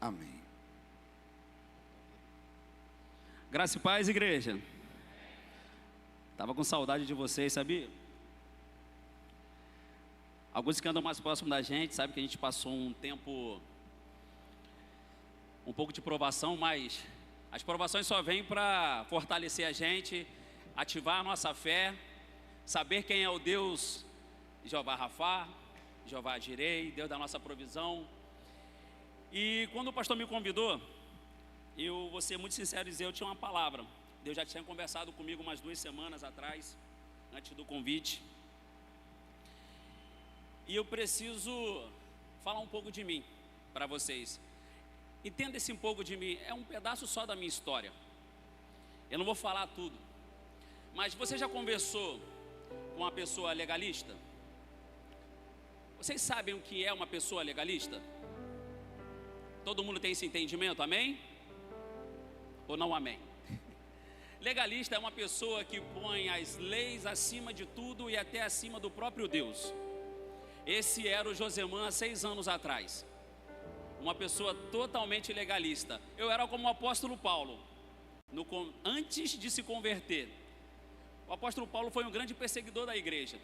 Amém. Graça e paz, igreja. Estava com saudade de vocês, sabia? Alguns que andam mais próximos da gente, sabe que a gente passou um tempo, um pouco de provação, mas as provações só vêm para fortalecer a gente, ativar a nossa fé, saber quem é o Deus Jeová Rafá, Jeová Jirei, Deus da nossa provisão. E quando o pastor me convidou, eu vou ser muito sincero e dizer, eu tinha uma palavra. Deus já tinha conversado comigo umas 2 semanas atrás, antes do convite. E eu preciso falar um pouco de mim para vocês. Entenda esse um pouco de mim, é um pedaço só da minha história. Eu não vou falar tudo. Mas você já conversou com uma pessoa legalista? Vocês sabem o que é uma pessoa legalista? Todo mundo tem esse entendimento, amém? Ou não amém? Legalista é uma pessoa que põe as leis acima de tudo e até acima do próprio Deus. Esse era o Josemã há 6 anos atrás. Uma pessoa totalmente legalista. Eu era como o apóstolo Paulo, antes de se converter. O apóstolo Paulo foi um grande perseguidor da igreja.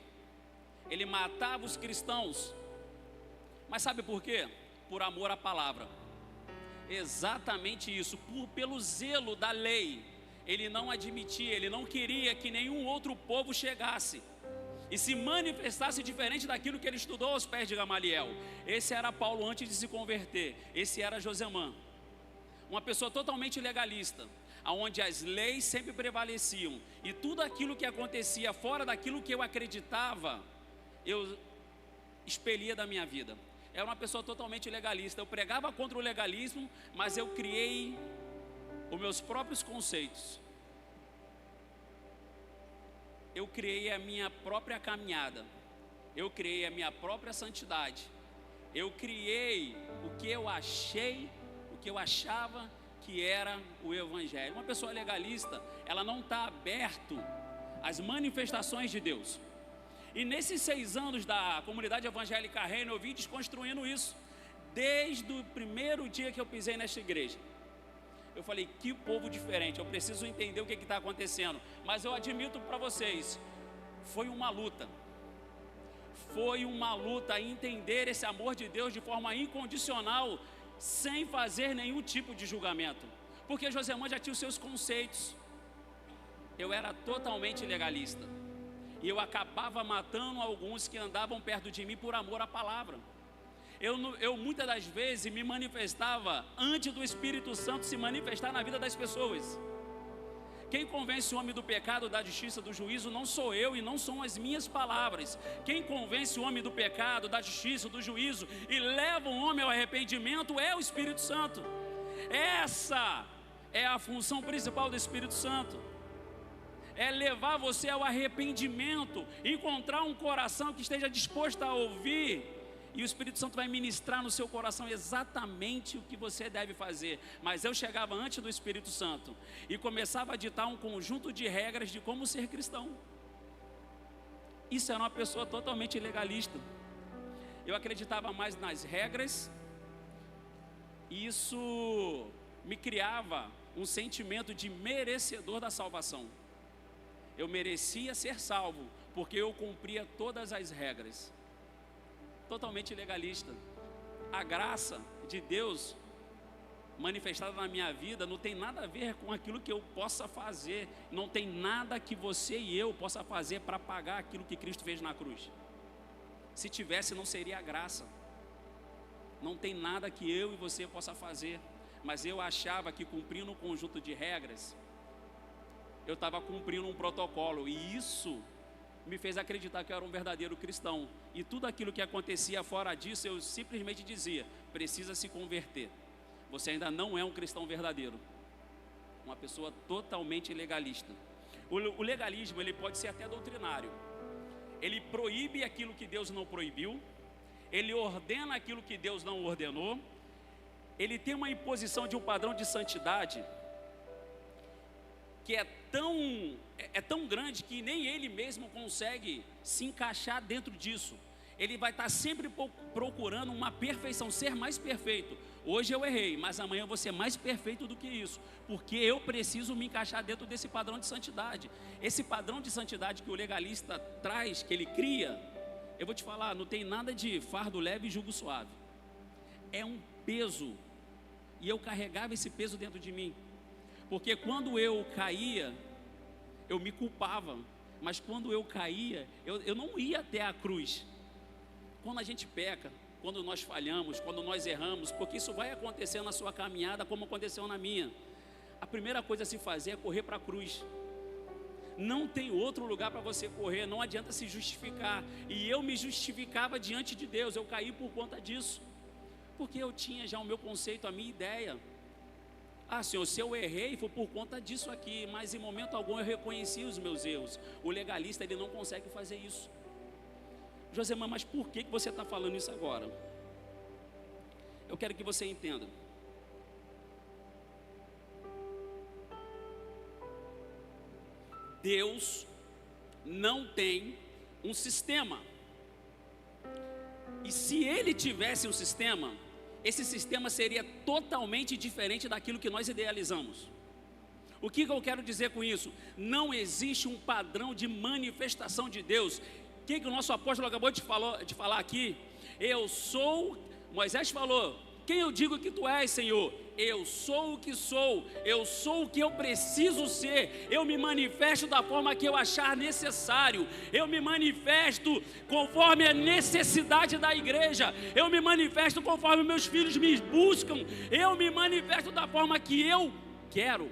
Ele matava os cristãos. Mas sabe por quê? Por amor à palavra. Exatamente isso, pelo zelo da lei. Ele não admitia, ele não queria que nenhum outro povo chegasse e se manifestasse diferente daquilo que ele estudou aos pés de Gamaliel. Esse era Paulo antes de se converter. Esse era Josemã, uma pessoa totalmente legalista, onde as leis sempre prevaleciam, e tudo aquilo que acontecia fora daquilo que eu acreditava, eu expelia da minha vida. Era uma pessoa totalmente legalista. Eu pregava contra o legalismo, mas eu criei os meus próprios conceitos. Eu criei a minha própria caminhada. Eu criei a minha própria santidade. Eu criei o que eu achei, o que eu achava que era o evangelho. Uma pessoa legalista, ela não está aberto às manifestações de Deus. E nesses 6 anos da comunidade evangélica Reino, eu vim desconstruindo isso. Desde o primeiro dia que eu pisei nesta igreja, eu falei, que povo diferente, eu preciso entender o que está acontecendo. Mas eu admito para vocês, foi uma luta. Foi uma luta entender esse amor de Deus de forma incondicional, sem fazer nenhum tipo de julgamento. Porque Josemã já tinha os seus conceitos. Eu era totalmente legalista. E eu acabava matando alguns que andavam perto de mim por amor à palavra. Eu muitas das vezes me manifestava antes do Espírito Santo se manifestar na vida das pessoas. Quem convence o homem do pecado, da justiça, do juízo, não sou eu e não são as minhas palavras. Quem convence o homem do pecado, da justiça, do juízo e leva o homem ao arrependimento é o Espírito Santo. Essa é a função principal do Espírito Santo. É levar você ao arrependimento, encontrar um coração que esteja disposto a ouvir, e o Espírito Santo vai ministrar no seu coração exatamente o que você deve fazer. Mas eu chegava antes do Espírito Santo e começava a ditar um conjunto de regras de como ser cristão. Isso era uma pessoa totalmente legalista. Eu acreditava mais nas regras, e isso me criava um sentimento de merecedor da salvação. Eu merecia ser salvo, porque eu cumpria todas as regras. Totalmente legalista. A graça de Deus manifestada na minha vida não tem nada a ver com aquilo que eu possa fazer. Não tem nada que você e eu possa fazer para pagar aquilo que Cristo fez na cruz. Se tivesse, não seria a graça. Não tem nada que eu e você possa fazer. Mas eu achava que cumprindo um conjunto de regras, eu estava cumprindo um protocolo, e isso me fez acreditar que eu era um verdadeiro cristão. E tudo aquilo que acontecia fora disso, eu simplesmente dizia, precisa se converter. Você ainda não é um cristão verdadeiro. Uma pessoa totalmente legalista. O legalismo, ele pode ser até doutrinário. Ele proíbe aquilo que Deus não proibiu. Ele ordena aquilo que Deus não ordenou. Ele tem uma imposição de um padrão de santidade que é tão grande que nem ele mesmo consegue se encaixar dentro disso. Ele vai estar sempre procurando uma perfeição, ser mais perfeito. Hoje eu errei, mas amanhã eu vou ser mais perfeito do que isso, porque eu preciso me encaixar dentro desse padrão de santidade. Esse padrão de santidade que o legalista traz, que ele cria, eu vou te falar, não tem nada de fardo leve e jugo suave. É um peso, e eu carregava esse peso dentro de mim, porque quando eu caía, eu me culpava, mas quando eu caía, eu não ia até a cruz. Quando a gente peca, quando nós falhamos, quando nós erramos, porque isso vai acontecer na sua caminhada como aconteceu na minha, a primeira coisa a se fazer é correr para a cruz. Não tem outro lugar para você correr, não adianta se justificar. E eu me justificava diante de Deus, eu caí por conta disso, porque eu tinha já o meu conceito, a minha ideia. Ah, Senhor, se eu errei foi por conta disso aqui, mas em momento algum eu reconheci os meus erros. O legalista, ele não consegue fazer isso. Josemã, mas por que você está falando isso agora? Eu quero que você entenda. Deus não tem um sistema. E se Ele tivesse um sistema, esse sistema seria totalmente diferente daquilo que nós idealizamos. O que eu quero dizer com isso? Não existe um padrão de manifestação de Deus. O que o nosso apóstolo acabou de falar aqui? Eu sou, Moisés falou, quem eu digo que tu és, Senhor? Eu sou o que sou, eu sou o que eu preciso ser, eu me manifesto da forma que eu achar necessário, eu me manifesto conforme a necessidade da igreja, eu me manifesto conforme meus filhos me buscam, eu me manifesto da forma que eu quero,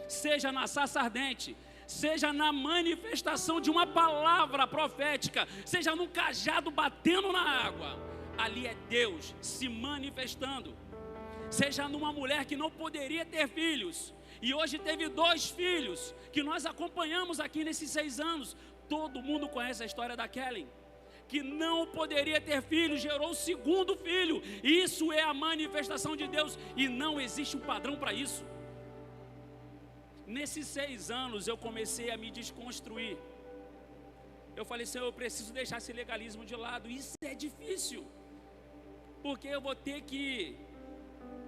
seja na sarça ardente, seja na manifestação de uma palavra profética, seja num cajado batendo na água, ali é Deus se manifestando. Seja numa mulher que não poderia ter filhos, e hoje teve 2 filhos, que nós acompanhamos aqui nesses 6 anos, todo mundo conhece a história da Kellen, que não poderia ter filhos, gerou o 2º filho, isso é a manifestação de Deus, e não existe um padrão para isso. Nesses 6 anos eu comecei a me desconstruir, eu falei, Senhor, eu preciso deixar esse legalismo de lado, isso é difícil, porque eu vou ter que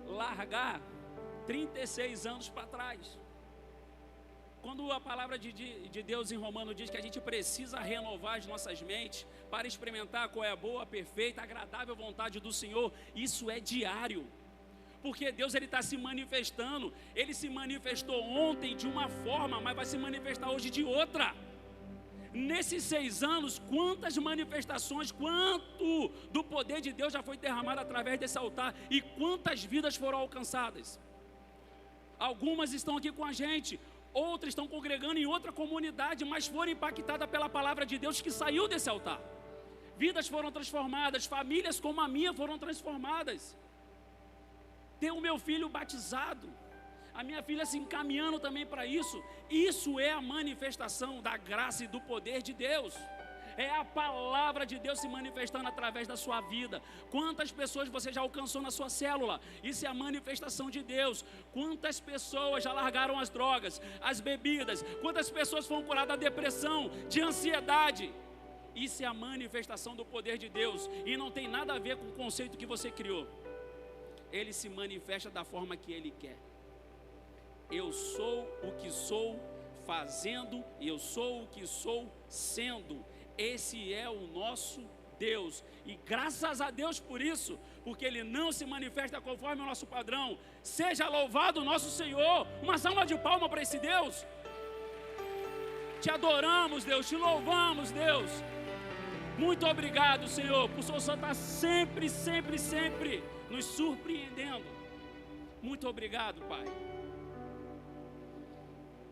largar 36 anos para trás. Quando a palavra de Deus em Romano diz que a gente precisa renovar as nossas mentes para experimentar qual é a boa, perfeita, agradável vontade do Senhor, isso é diário, porque Deus ele está se manifestando, ele se manifestou ontem de uma forma, mas vai se manifestar hoje de outra. Nesses 6 anos, quantas manifestações, quanto do poder de Deus já foi derramado através desse altar, e quantas vidas foram alcançadas. Algumas estão aqui com a gente, outras estão congregando em outra comunidade, mas foram impactadas pela palavra de Deus que saiu desse altar. Vidas foram transformadas, famílias como a minha foram transformadas. Ter o meu filho batizado, a minha filha se encaminhando também para isso. Isso é a manifestação da graça e do poder de Deus. É a palavra de Deus se manifestando através da sua vida. Quantas pessoas você já alcançou na sua célula? Isso é a manifestação de Deus. Quantas pessoas já largaram as drogas, as bebidas? Quantas pessoas foram curadas da depressão, de ansiedade? Isso é a manifestação do poder de Deus. E não tem nada a ver com o conceito que você criou. Ele se manifesta da forma que Ele quer. Eu sou o que sou fazendo, e eu sou o que sou sendo. Esse é o nosso Deus, e graças a Deus por isso, porque Ele não se manifesta conforme o nosso padrão. Seja louvado o nosso Senhor. Uma salva de palmas para esse Deus. Te adoramos, Deus, te louvamos, Deus. Muito obrigado, Senhor, por o Senhor estar sempre, sempre, sempre nos surpreendendo. Muito obrigado, Pai.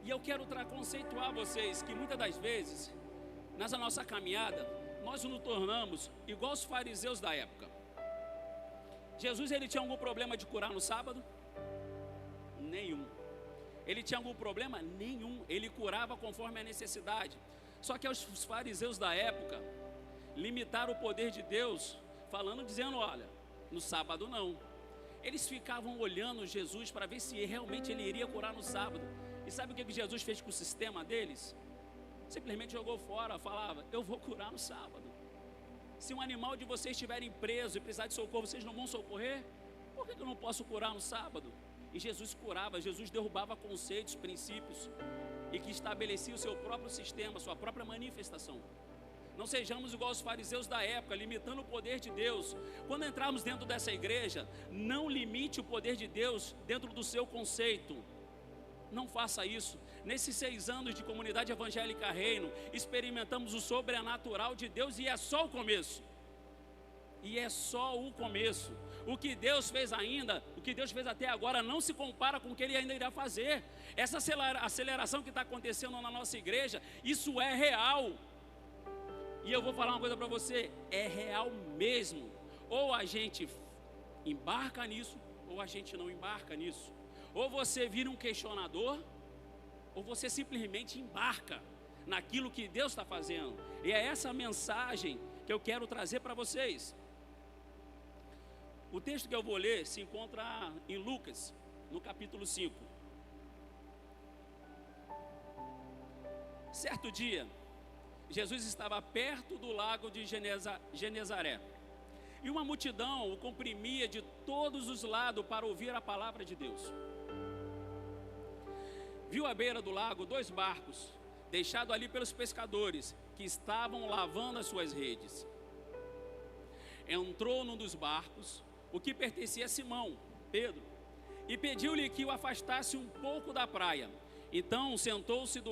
E eu quero conceituar a vocês que muitas das vezes, nessa nossa caminhada, nós nos tornamos igual os fariseus da época. Jesus, ele tinha algum problema de curar no sábado? Nenhum. Ele tinha algum problema? Nenhum. Ele curava conforme a necessidade. Só que os fariseus da época limitaram o poder de Deus, dizendo, olha, no sábado não. Eles ficavam olhando Jesus para ver se realmente ele iria curar no sábado. E sabe o que Jesus fez com o sistema deles? Simplesmente jogou fora, falava, eu vou curar no sábado. Se um animal de vocês estiverem preso e precisar de socorro, vocês não vão socorrer? Por que eu não posso curar no sábado? E Jesus curava, Jesus derrubava conceitos, princípios, e que estabelecia o seu próprio sistema, a sua própria manifestação. Não sejamos igual aos fariseus da época, limitando o poder de Deus. Quando entrarmos dentro dessa igreja, não limite o poder de Deus dentro do seu conceito. Não faça isso. Nesses 6 anos de comunidade evangélica Reino, experimentamos o sobrenatural de Deus e é só o começo. E é só o começo. O que Deus fez ainda, o que Deus fez até agora, não se compara com o que Ele ainda irá fazer. Essa aceleração que está acontecendo na nossa igreja, isso é real. E eu vou falar uma coisa para você, é real mesmo. Ou a gente embarca nisso, ou a gente não embarca nisso. Ou você vira um questionador, ou você simplesmente embarca naquilo que Deus está fazendo. E é essa mensagem que eu quero trazer para vocês. O texto que eu vou ler se encontra em Lucas, no capítulo 5. Certo dia, Jesus estava perto do lago de Genezaré, e uma multidão o comprimia de todos os lados para ouvir a palavra de Deus. Viu à beira do lago 2 barcos, deixados ali pelos pescadores, que estavam lavando as suas redes. Entrou num dos barcos, o que pertencia a Simão, Pedro, e pediu-lhe que o afastasse um pouco da praia. Então sentou-se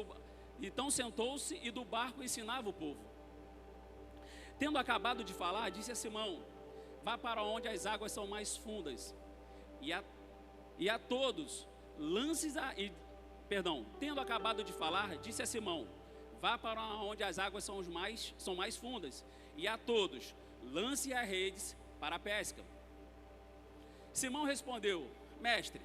e do barco ensinava o povo. Tendo acabado de falar, disse a Simão: vá para onde as águas são mais fundas, e a todos lances tendo acabado de falar, disse a Simão: vá para onde as águas são mais fundas, e a todos lance as redes para a pesca. Simão respondeu: mestre,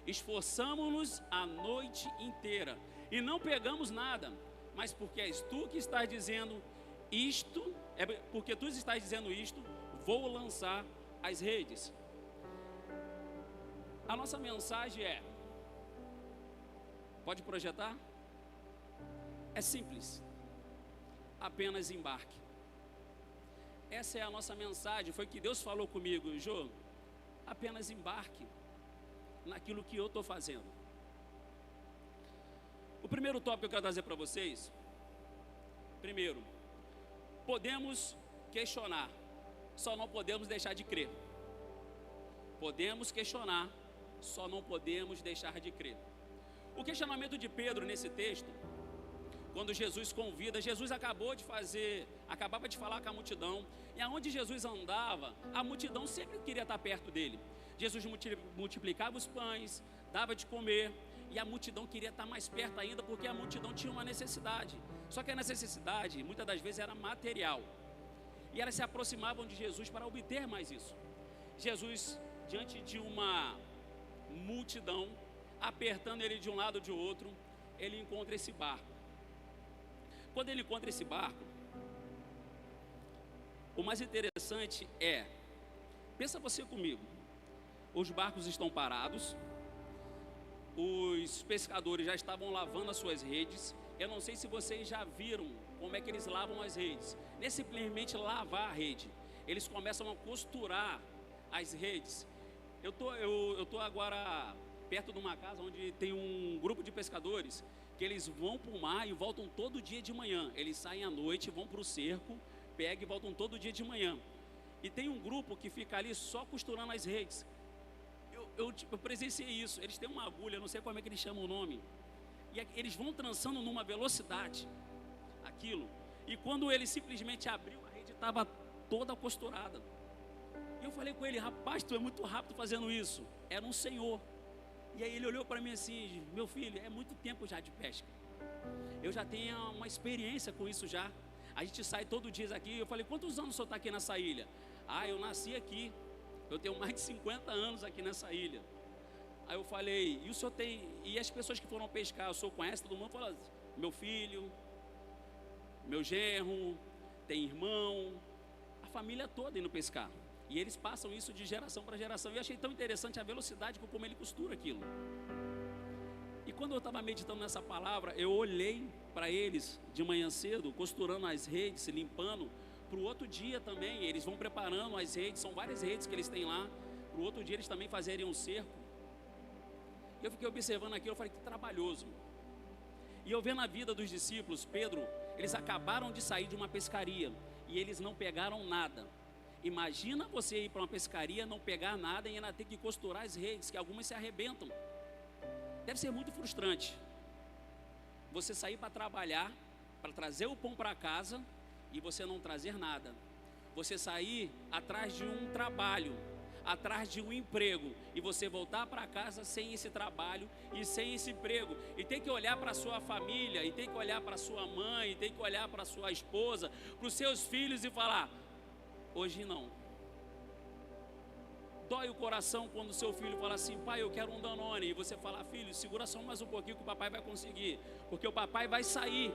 esforçamo-nos a noite inteira e não pegamos nada, mas porque és tu que estás dizendo isto, vou lançar as redes. A nossa mensagem é, pode projetar? É simples, apenas embarque. Essa é a nossa mensagem, foi que Deus falou comigo: Jô, apenas embarque naquilo que eu estou fazendo. O primeiro tópico que eu quero trazer para vocês, primeiro, podemos questionar, só não podemos deixar de crer. Podemos questionar, só não podemos deixar de crer. O questionamento de Pedro nesse texto, quando Jesus convida, Jesus acabava de falar com a multidão, e aonde Jesus andava, a multidão sempre queria estar perto dele. Jesus multiplicava os pães, dava de comer, e a multidão queria estar mais perto ainda, porque a multidão tinha uma necessidade. Só que a necessidade, muitas das vezes, era material, e elas se aproximavam de Jesus para obter mais isso. Jesus, diante de uma multidão, apertando ele de um lado ou de outro, ele encontra esse barco. Quando ele encontra esse barco, o mais interessante é, pensa você comigo, os barcos estão parados, os pescadores já estavam lavando as suas redes. Eu não sei se vocês já viram como é que eles lavam as redes. Não é simplesmente lavar a rede, eles começam a costurar as redes. Eu tô agora perto de uma casa onde tem um grupo de pescadores que eles vão para o mar e voltam todo dia de manhã. Eles saem à noite, vão para o cerco, pegam e voltam todo dia de manhã. E tem um grupo que fica ali só costurando as redes. Eu presenciei isso. Eles têm uma agulha, não sei como é que eles chamam o nome, e eles vão trançando numa velocidade aquilo. E quando ele simplesmente abriu, a rede estava toda costurada. E eu falei com ele: rapaz, tu é muito rápido fazendo isso. Era um senhor. E aí ele olhou para mim assim: meu filho, é muito tempo já de pesca, eu já tenho uma experiência com isso já. A gente sai todo dia aqui. Eu falei: quantos anos o senhor está aqui nessa ilha? Ah, eu nasci aqui, eu tenho mais de 50 anos aqui nessa ilha. Aí eu falei: e o senhor tem, e as pessoas que foram pescar, o senhor conhece todo mundo? Fala: meu filho, meu genro, tem irmão, a família toda indo pescar. E eles passam isso de geração para geração. E eu achei tão interessante a velocidade com como ele costura aquilo. E quando eu estava meditando nessa palavra, eu olhei para eles de manhã cedo, costurando as redes, limpando, para o outro dia também, eles vão preparando as redes, são várias redes que eles têm lá, para o outro dia eles também fazerem um cerco. Eu fiquei observando aquilo, eu falei, que trabalhoso. E eu vendo a vida dos discípulos, Pedro, eles acabaram de sair de uma pescaria, e eles não pegaram nada. Imagina você ir para uma pescaria, não pegar nada e ainda ter que costurar as redes, que algumas se arrebentam. Deve ser muito frustrante. Você sair para trabalhar, para trazer o pão para casa, e você não trazer nada. Você sair atrás de um trabalho, atrás de um emprego, e você voltar para casa sem esse trabalho e sem esse emprego, e tem que olhar para a sua família, e tem que olhar para a sua mãe, e tem que olhar para a sua esposa, para os seus filhos e falar, hoje não. Dói o coração quando o seu filho fala assim, pai, eu quero um Danone, e você fala, filho, segura só mais um pouquinho que o papai vai conseguir, porque o papai vai sair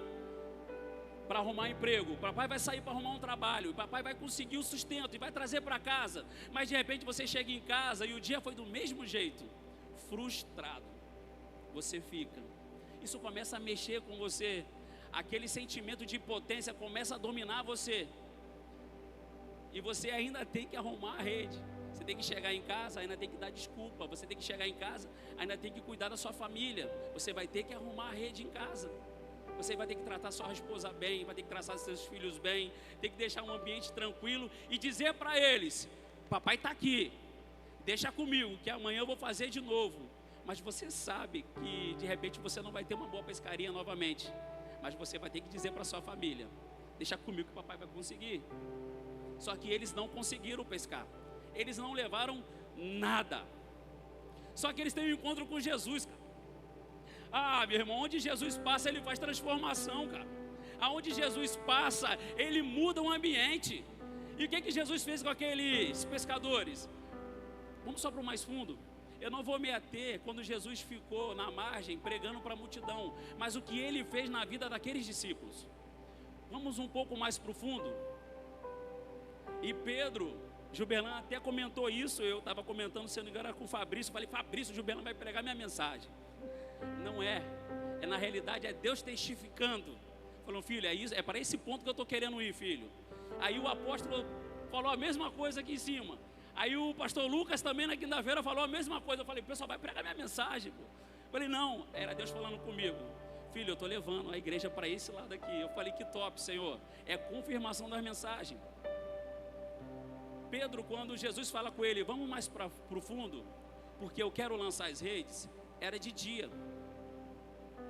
para arrumar emprego, o papai vai sair para arrumar um trabalho, o papai vai conseguir o sustento e vai trazer para casa, mas de repente você chega em casa e o dia foi do mesmo jeito, frustrado, você fica, isso começa a mexer com você, aquele sentimento de impotência começa a dominar você, e você ainda tem que arrumar a rede, você tem que chegar em casa, ainda tem que dar desculpa, você tem que chegar em casa, ainda tem que cuidar da sua família, você vai ter que arrumar a rede em casa, você vai ter que tratar sua esposa bem, vai ter que tratar seus filhos bem, tem que deixar um ambiente tranquilo e dizer para eles, papai está aqui, deixa comigo, que amanhã eu vou fazer de novo, mas você sabe que de repente você não vai ter uma boa pescaria novamente, mas você vai ter que dizer para sua família, deixa comigo que o papai vai conseguir. Só que eles não conseguiram pescar, eles não levaram nada, só que eles têm um encontro com Jesus, cara. Ah, meu irmão, onde Jesus passa, ele faz transformação, cara. Aonde Jesus passa, ele muda o ambiente. E o que Jesus fez com aqueles pescadores? Vamos só para o mais fundo. Eu não vou me ater quando Jesus ficou na margem pregando para a multidão, mas o que ele fez na vida daqueles discípulos. Vamos um pouco mais profundo. E Pedro, Jubelan até comentou isso, eu estava comentando, se não me engano, com o Fabrício, falei, Fabrício, Jubelan vai pregar minha mensagem. Não é, na realidade é Deus testificando, falou, filho, é isso, é para esse ponto que eu estou querendo ir, filho. Aí o apóstolo falou a mesma coisa aqui em cima, aí o pastor Lucas também na quinta-feira falou a mesma coisa, eu falei, pessoal, vai pregar minha mensagem, pô. Eu falei, não, era Deus falando comigo, filho, eu estou levando a igreja para esse lado aqui. Eu falei, que top, Senhor, é confirmação das mensagens. Pedro, quando Jesus fala com ele, vamos mais para o fundo, porque eu quero lançar as redes, era de dia,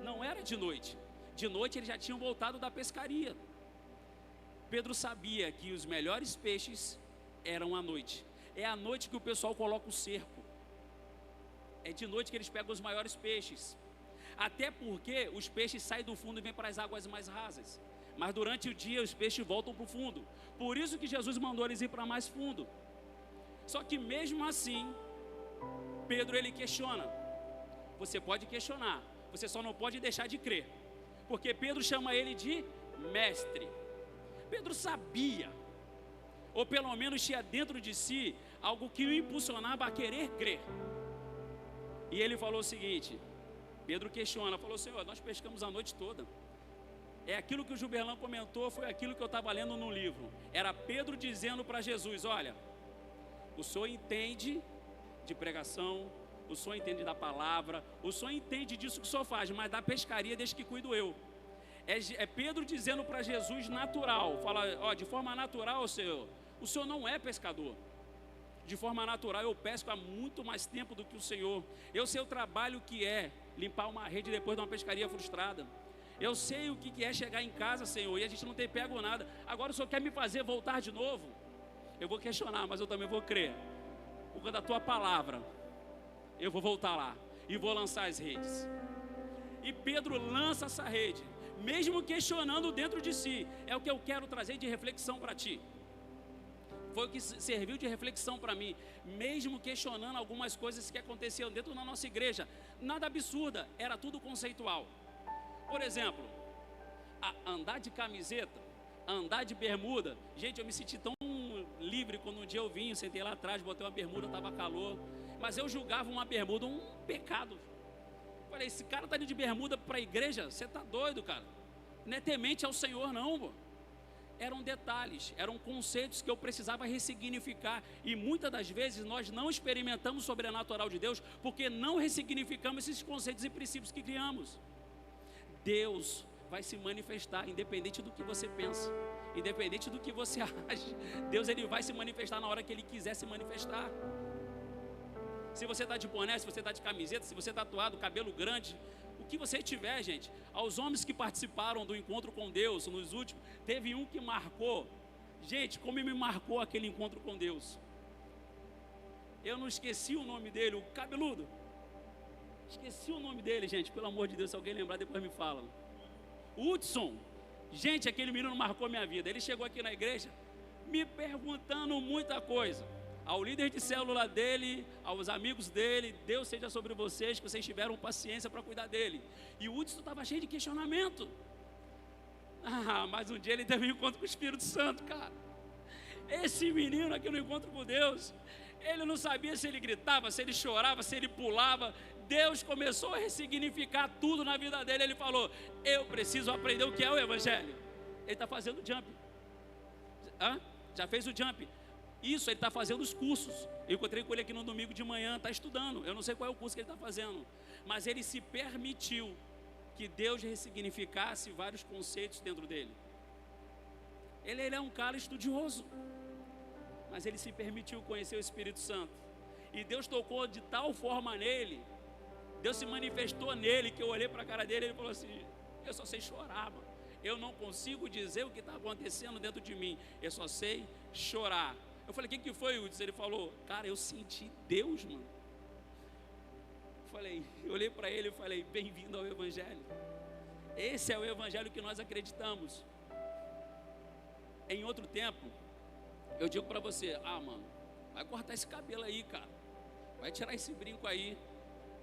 não era de noite. De noite eles já tinham voltado da pescaria. Pedro sabia que os melhores peixes eram à noite. É à noite que o pessoal coloca o cerco. É de noite que eles pegam os maiores peixes. Até porque os peixes saem do fundo e vêm para as águas mais rasas. Mas durante o dia os peixes voltam para o fundo. Por isso que Jesus mandou eles ir para mais fundo. Só que mesmo assim, Pedro ele questiona. Você pode questionar, você só não pode deixar de crer. Porque Pedro chama ele de mestre. Pedro sabia, ou pelo menos tinha dentro de si, algo que o impulsionava a querer crer. E ele falou o seguinte, Pedro questiona, falou, Senhor, nós pescamos a noite toda. É aquilo que o Juberlan comentou, foi aquilo que eu estava lendo no livro. Era Pedro dizendo para Jesus, olha, o Senhor entende de pregação, o Senhor entende da palavra, o Senhor entende disso que o Senhor faz, mas da pescaria deixa que cuido eu. É Pedro dizendo para Jesus natural, fala, ó, de forma natural, Senhor, o Senhor não é pescador. De forma natural eu pesco há muito mais tempo do que o Senhor. Eu sei o trabalho que é limpar uma rede depois de uma pescaria frustrada. Eu sei o que é chegar em casa, Senhor, e a gente não tem pego nada. Agora o Senhor quer me fazer voltar de novo? Eu vou questionar, mas eu também vou crer. Por causa da tua palavra, eu vou voltar lá e vou lançar as redes. E Pedro lança essa rede, mesmo questionando dentro de si. É o que eu quero trazer de reflexão para ti. Foi o que serviu de reflexão para mim, mesmo questionando algumas coisas que aconteciam dentro da nossa igreja. Nada absurda, era tudo conceitual. Por exemplo, andar de camiseta, andar de bermuda. Gente, eu me senti tão livre quando um dia eu vim, sentei lá atrás, botei uma bermuda, estava calor. Mas eu julgava uma bermuda um pecado. Falei, esse cara está indo de bermuda para a igreja? Você está doido, cara? Não é temente ao Senhor não, pô. eram detalhes, eram conceitos que eu precisava ressignificar. E muitas das vezes nós não experimentamos o sobrenatural de Deus porque não ressignificamos esses conceitos e princípios que criamos. Deus vai se manifestar, independente do que você pensa, independente do que você acha. Deus, ele vai se manifestar na hora que ele quiser se manifestar. Se você está de boné, se você está de camiseta, se você está tatuado, cabelo grande, o que você tiver, gente. Aos homens que participaram do encontro com Deus, nos últimos, teve um que marcou. Gente, como me marcou aquele encontro com Deus. Eu não esqueci o nome dele, o cabeludo. Esqueci o nome dele, gente, pelo amor de Deus, se alguém lembrar, depois me fala. Hudson. Gente, aquele menino marcou minha vida. Ele chegou aqui na igreja me perguntando muita coisa. Ao líder de célula dele, aos amigos dele, Deus seja sobre vocês, que vocês tiveram paciência para cuidar dele. E o Hudson estava cheio de questionamento. Mas um dia ele teve um encontro com o Espírito Santo, cara. Esse menino aqui no encontro com Deus, ele não sabia se ele gritava, se ele chorava, se ele pulava. Deus começou a ressignificar tudo na vida dele. Ele falou: eu preciso aprender o que é o Evangelho. Ele está fazendo o jump. Já fez o jump. Isso, ele está fazendo os cursos. Eu encontrei com ele aqui no domingo de manhã, está estudando. Eu não sei qual é o curso que ele está fazendo, mas ele se permitiu que Deus ressignificasse vários conceitos dentro dele. Ele é um cara estudioso, mas ele se permitiu conhecer o Espírito Santo. E Deus tocou de tal forma nele, Deus se manifestou nele, que eu olhei para a cara dele e ele falou assim: eu só sei chorar, mano. Eu não consigo dizer o que está acontecendo dentro de mim, eu só sei chorar. Eu falei: o que foi, Hudson? Ele falou: cara, eu senti Deus, mano. Eu olhei para ele e falei: bem-vindo ao Evangelho. Esse é o Evangelho que nós acreditamos. Em outro tempo, eu digo para você: mano, vai cortar esse cabelo aí, cara, vai tirar esse brinco aí.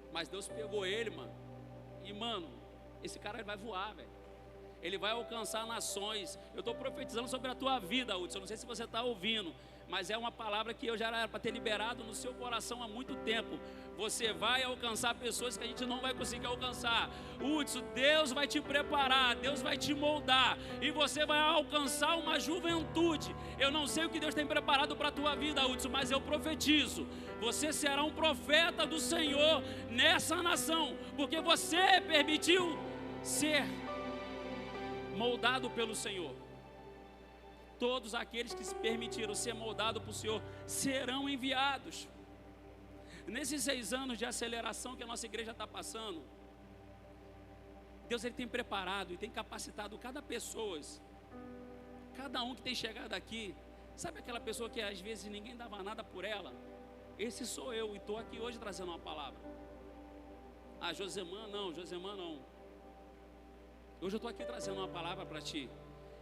Mas Deus pegou ele, mano, e, mano, esse cara vai voar, velho. Ele vai alcançar nações. Eu estou profetizando sobre a tua vida, Hudson. Eu não sei se você está ouvindo, mas é uma palavra que eu já era para ter liberado no seu coração há muito tempo. Você vai alcançar pessoas que a gente não vai conseguir alcançar. Hudson, Deus vai te preparar, Deus vai te moldar, e você vai alcançar uma juventude. Eu não sei o que Deus tem preparado para a tua vida, Hudson, mas eu profetizo: você será um profeta do Senhor nessa nação, porque você permitiu ser moldado pelo Senhor. Todos aqueles que se permitiram ser moldados pelo Senhor serão enviados. Nesses 6 anos de aceleração que a nossa igreja está passando, Deus, ele tem preparado e tem capacitado cada pessoa, cada um que tem chegado aqui. Sabe aquela pessoa que às vezes ninguém dava nada por ela? Esse sou eu, e estou aqui hoje trazendo uma palavra. Josemã não. Hoje eu estou aqui trazendo uma palavra para ti.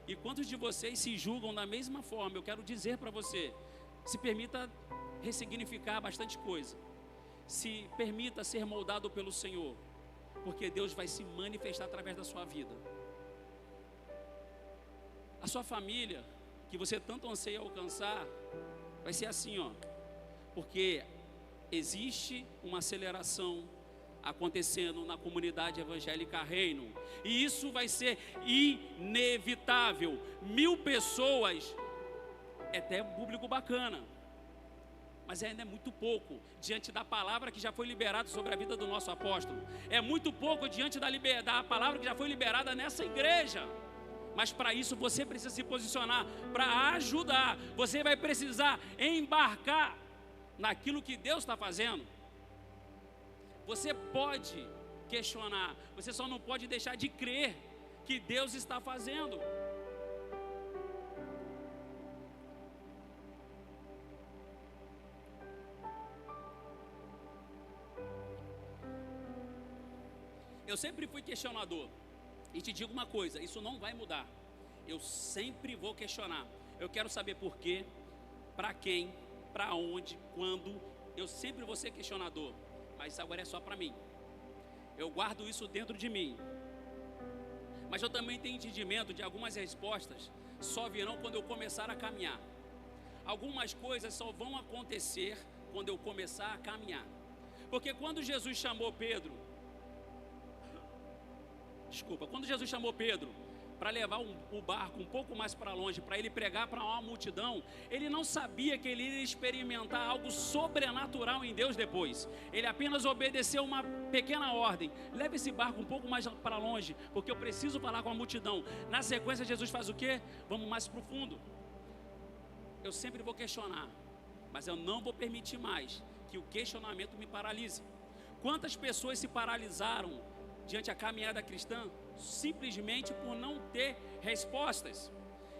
E quantos de vocês se julgam da mesma forma? Eu quero dizer para você: se permita ressignificar bastante coisa. Se permita ser moldado pelo Senhor, porque Deus vai se manifestar através da sua vida. A sua família, que você tanto anseia alcançar, vai ser assim, porque existe uma aceleração acontecendo na comunidade evangélica Reino, e isso vai ser inevitável. 1000 pessoas é até um público bacana, mas ainda é muito pouco diante da palavra que já foi liberada sobre a vida do nosso apóstolo. É muito pouco diante da palavra que já foi liberada nessa igreja. Mas para isso você precisa se posicionar para ajudar. Você vai precisar embarcar naquilo que Deus está fazendo. Você pode questionar, você só não pode deixar de crer que Deus está fazendo. Eu sempre fui questionador, e te digo uma coisa: isso não vai mudar. Eu sempre vou questionar. Eu quero saber por quê, para quem, para onde, quando. Eu sempre vou ser questionador, mas isso agora é só para mim. Eu guardo isso dentro de mim. Mas eu também tenho entendimento de algumas respostas só virão quando eu começar a caminhar. Algumas coisas só vão acontecer quando eu começar a caminhar. Porque quando Jesus chamou Pedro para levar o barco um pouco mais para longe, para ele pregar para uma multidão, ele não sabia que ele iria experimentar algo sobrenatural em Deus depois. Ele apenas obedeceu uma pequena ordem: leve esse barco um pouco mais para longe, porque eu preciso falar com a multidão. Na sequência, Jesus faz o quê? Vamos mais profundo. Eu sempre vou questionar, mas eu não vou permitir mais que o questionamento me paralise. Quantas pessoas se paralisaram diante da caminhada cristã simplesmente por não ter respostas?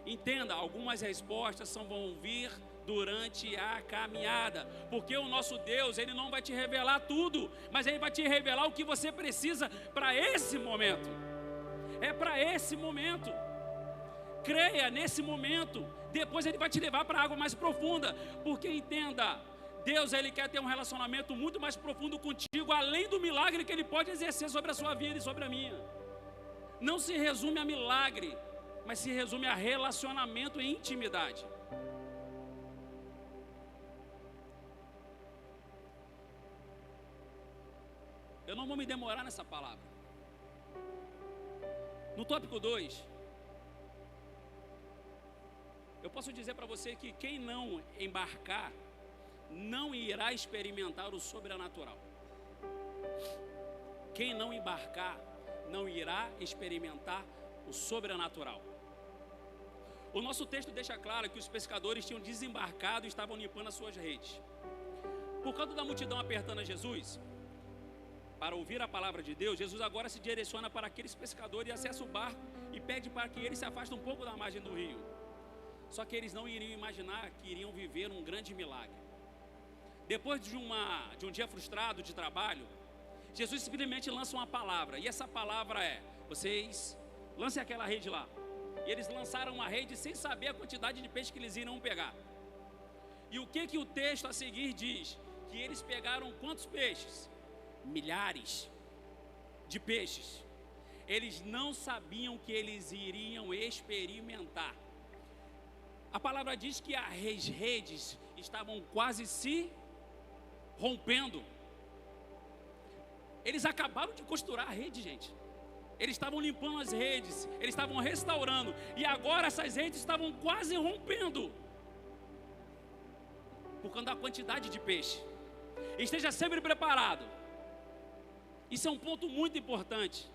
Entenda, algumas respostas vão vir durante a caminhada, porque o nosso Deus, Ele não vai te revelar tudo, mas Ele vai te revelar o que você precisa para esse momento. É para esse momento. Creia nesse momento, depois Ele vai te levar para água mais profunda, porque entenda, Deus, Ele quer ter um relacionamento muito mais profundo contigo, além do milagre que Ele pode exercer sobre a sua vida e sobre a minha. Não se resume a milagre, mas se resume a relacionamento e intimidade. Eu não vou me demorar nessa palavra. No tópico 2, eu posso dizer para você que quem não embarcar não irá experimentar o sobrenatural. Quem não embarcar não irá experimentar o sobrenatural. O nosso texto deixa claro que os pescadores tinham desembarcado e estavam limpando as suas redes. Por causa da multidão apertando a Jesus, para ouvir a palavra de Deus, Jesus agora se direciona para aqueles pescadores e acessa o barco e pede para que eles se afastem um pouco da margem do rio. Só que eles não iriam imaginar que iriam viver um grande milagre. Depois de um dia frustrado de trabalho, Jesus simplesmente lança uma palavra, e essa palavra é: vocês lancem aquela rede lá. E eles lançaram uma rede sem saber a quantidade de peixe que eles iriam pegar. E o que o texto a seguir diz? Que eles pegaram quantos peixes? Milhares de peixes. Eles não sabiam que eles iriam experimentar. A palavra diz que as redes estavam quase se rompendo. Eles acabaram de costurar a rede, gente. Eles estavam limpando as redes, eles estavam restaurando, e agora essas redes estavam quase rompendo por causa da quantidade de peixe. Esteja sempre preparado. Isso é um ponto muito importante,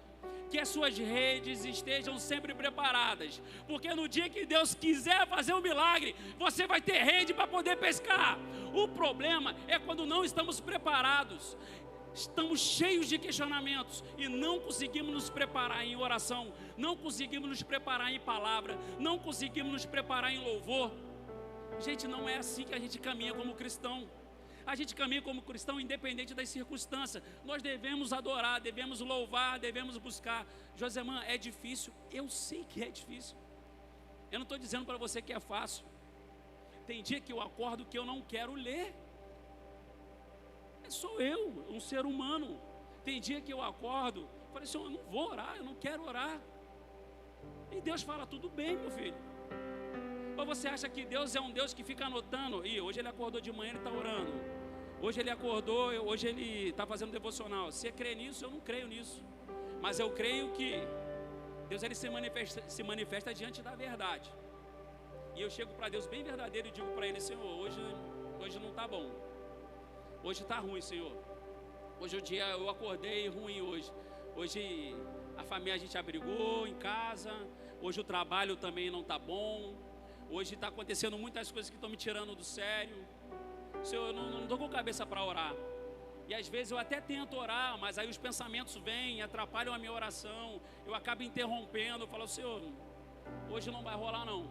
que as suas redes estejam sempre preparadas, porque no dia que Deus quiser fazer um milagre, você vai ter rede para poder pescar. O problema é quando não estamos preparados. Estamos cheios de questionamentos e não conseguimos nos preparar em oração, não conseguimos nos preparar em palavra, não conseguimos nos preparar em louvor. Gente, não é assim que a gente caminha como cristão. A gente caminha como cristão independente das circunstâncias. Nós devemos adorar, devemos louvar, devemos buscar. Josemã, é difícil? Eu sei que é difícil. Eu não estou dizendo para você que é fácil. Tem dia que eu acordo que eu não quero ler. Sou eu, um ser humano. Tem dia que eu acordo, falei assim: eu não vou orar, eu não quero orar. E Deus fala: tudo bem, meu filho. Ou você acha que Deus é um Deus que fica anotando? E hoje ele acordou de manhã, ele está orando. Hoje ele acordou, hoje ele está fazendo devocional. Você crê nisso? Eu não creio nisso. Mas eu creio que Deus ele se manifesta diante da verdade. E eu chego para Deus bem verdadeiro e digo para ele: Senhor, hoje não está bom. Hoje está ruim, Senhor. Hoje o dia eu acordei ruim hoje. Hoje a família a gente abrigou em casa. Hoje o trabalho também não está bom. Hoje está acontecendo muitas coisas que estão me tirando do sério. Senhor, eu não estou com cabeça para orar. E às vezes eu até tento orar, mas aí os pensamentos vêm, atrapalham a minha oração. Eu acabo interrompendo, eu falo: Senhor, hoje não vai rolar não.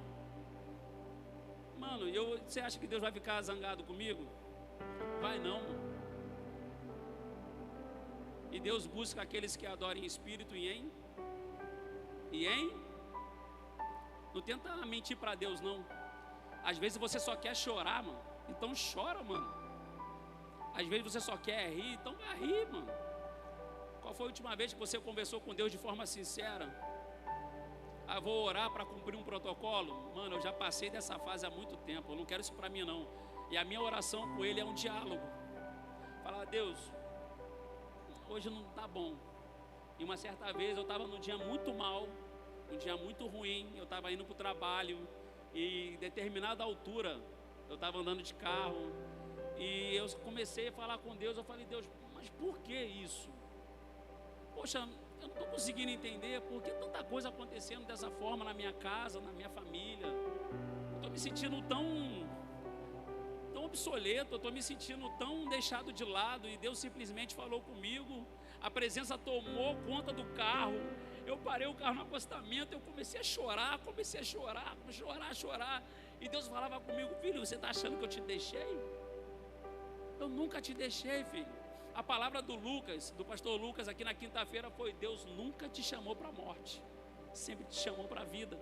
Mano, você acha que Deus vai ficar zangado comigo? Vai não, mano. E Deus busca aqueles que adoram em espírito e em. Não tenta mentir para Deus não. Às vezes você só quer chorar, mano. Então chora, mano. Às vezes você só quer rir, então vai rir, mano. Qual foi a última vez que você conversou com Deus de forma sincera? Ah, vou orar para cumprir um protocolo? Mano, eu já passei dessa fase há muito tempo. Eu não quero isso para mim não. E a minha oração com Ele é um diálogo. Falar: Deus, hoje não está bom. E uma certa vez eu estava num dia muito mal. um dia muito ruim. Eu estava indo para o trabalho e, em determinada altura, eu estava andando de carro e eu comecei a falar com Deus. Eu falei: Deus, mas por que isso? Poxa, eu não estou conseguindo entender por que tanta coisa acontecendo dessa forma na minha casa, na minha família. Eu estou me sentindo tão obsoleto, eu estou me sentindo tão deixado de lado. E Deus simplesmente falou comigo. A presença tomou conta do carro. Eu parei o carro no acostamento, eu comecei a chorar. E Deus falava comigo: filho, você está achando que eu te deixei? Eu nunca te deixei, filho. A palavra do pastor Lucas aqui na quinta-feira foi: Deus nunca te chamou para a morte, sempre te chamou para a vida.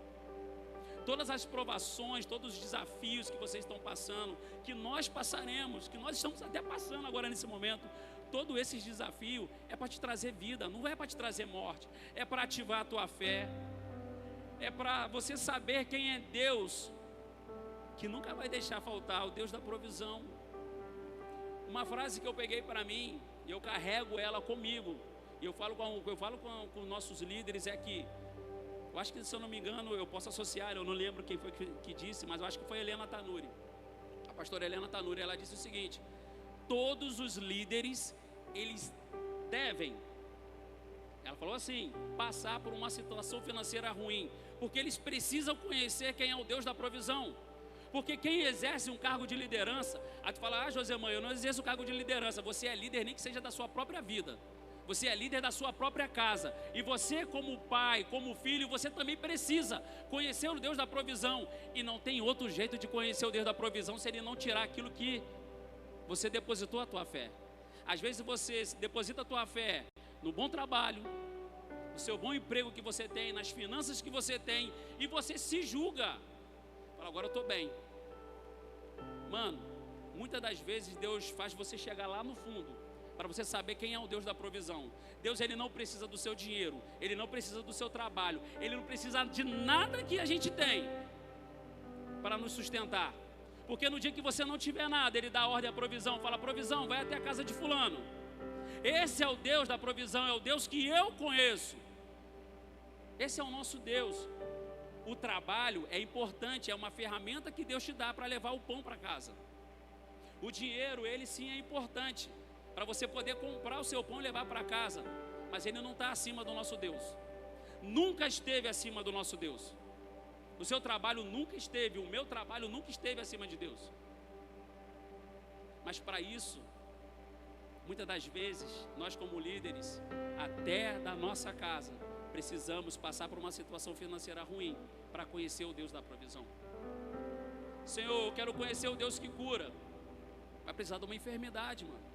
Todas as provações, todos os desafios que vocês estão passando, que nós passaremos, que nós estamos até passando agora nesse momento, todo esse desafio é para te trazer vida, não é para te trazer morte, é para ativar a tua fé, é para você saber quem é Deus, que nunca vai deixar faltar, o Deus da provisão. Uma frase que eu peguei para mim, e eu carrego ela comigo, e eu falo com nossos líderes, é que, eu acho que, se eu não me engano, eu posso associar, eu não lembro quem foi que disse, mas eu acho que foi Helena Tanuri, a pastora Helena Tanuri. Ela disse o seguinte: todos os líderes, eles devem, ela falou assim, passar por uma situação financeira ruim, porque eles precisam conhecer quem é o Deus da provisão. Porque quem exerce um cargo de liderança, aí tu fala: Josemã, eu não exerço o cargo de liderança. Você é líder nem que seja da sua própria vida. Você é líder da sua própria casa. E você, como pai, como filho, você também precisa conhecer o Deus da provisão. E não tem outro jeito de conhecer o Deus da provisão se Ele não tirar aquilo que você depositou a tua fé. Às vezes você deposita a tua fé no bom trabalho, no seu bom emprego que você tem, nas finanças que você tem, e você se julga. Fala: agora eu estou bem. Mano, muitas das vezes Deus faz você chegar lá no fundo, para você saber quem é o Deus da provisão. Deus, Ele não precisa do seu dinheiro, Ele não precisa do seu trabalho, Ele não precisa de nada que a gente tem para nos sustentar. Porque no dia que você não tiver nada, Ele dá a ordem à provisão. Fala: provisão, vai até a casa de fulano. Esse é o Deus da provisão, é o Deus que eu conheço. Esse é o nosso Deus. O trabalho é importante, é uma ferramenta que Deus te dá para levar o pão para casa. O dinheiro, ele sim é importante, para você poder comprar o seu pão e levar para casa. Mas ele não está acima do nosso Deus. Nunca esteve acima do nosso Deus. O seu trabalho nunca esteve, o meu trabalho nunca esteve acima de Deus. Mas para isso, muitas das vezes, nós como líderes, até da nossa casa, precisamos passar por uma situação financeira ruim para conhecer o Deus da provisão. Senhor, eu quero conhecer o Deus que cura. Vai precisar de uma enfermidade, mano.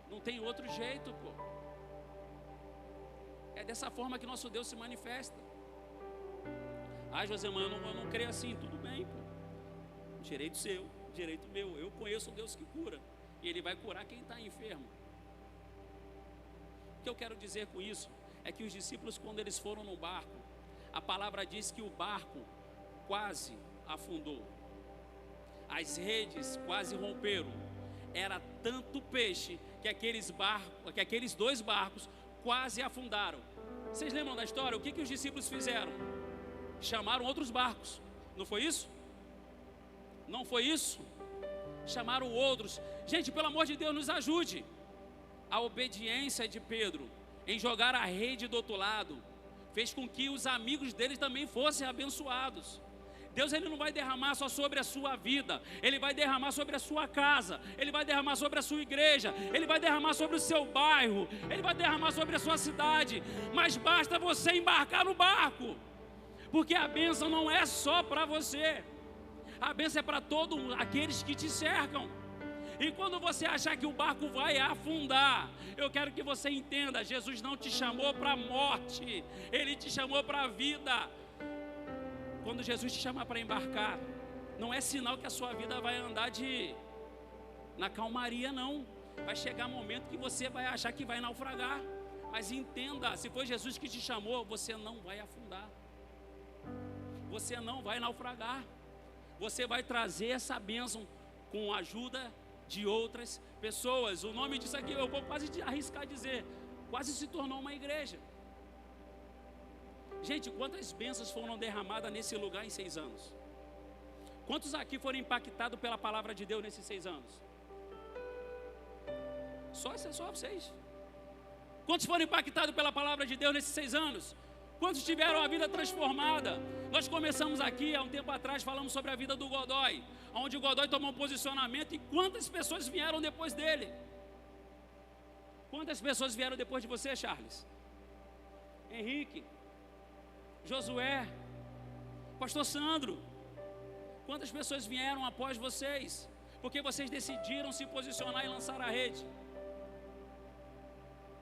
Não tem outro jeito, pô. É dessa forma que nosso Deus se manifesta. Josemã, eu não creio assim. Tudo bem, pô. Direito seu, direito meu. Eu conheço o Deus que cura, e Ele vai curar quem está enfermo. O que eu quero dizer com isso é que os discípulos, quando eles foram no barco, a palavra diz que o barco quase afundou. As redes quase romperam. Era tanto peixe que aqueles dois barcos quase afundaram. Vocês lembram da história? O que os discípulos fizeram? Chamaram outros barcos. Não foi isso? Não foi isso? Chamaram outros. Gente, pelo amor de Deus, nos ajude. A obediência de Pedro em jogar a rede do outro lado fez com que os amigos deles também fossem abençoados. Deus, Ele não vai derramar só sobre a sua vida, Ele vai derramar sobre a sua casa, Ele vai derramar sobre a sua igreja, Ele vai derramar sobre o seu bairro, Ele vai derramar sobre a sua cidade. Mas basta você embarcar no barco, porque a bênção não é só para você, a bênção é para todos aqueles que te cercam. E quando você achar que o barco vai afundar, eu quero que você entenda: Jesus não te chamou para a morte, Ele te chamou para a vida. Quando Jesus te chamar para embarcar, não é sinal que a sua vida vai andar na calmaria, não. Vai chegar um momento que você vai achar que vai naufragar. Mas entenda, se foi Jesus que te chamou, você não vai afundar. Você não vai naufragar. Você vai trazer essa bênção com a ajuda de outras pessoas. O nome disso aqui, eu vou quase arriscar dizer, quase se tornou uma igreja. Gente, quantas bênçãos foram derramadas nesse lugar em 6 anos? Quantos aqui foram impactados pela palavra de Deus nesses 6 anos? Só vocês. Quantos foram impactados pela palavra de Deus nesses 6 anos? Quantos tiveram a vida transformada? Nós começamos aqui há um tempo atrás, falamos sobre a vida do Godoy, onde o Godoy tomou um posicionamento, e quantas pessoas vieram depois dele? Quantas pessoas vieram depois de você, Charles? Henrique, Josué, Pastor Sandro. Quantas pessoas vieram após vocês? Porque vocês decidiram se posicionar e lançar a rede.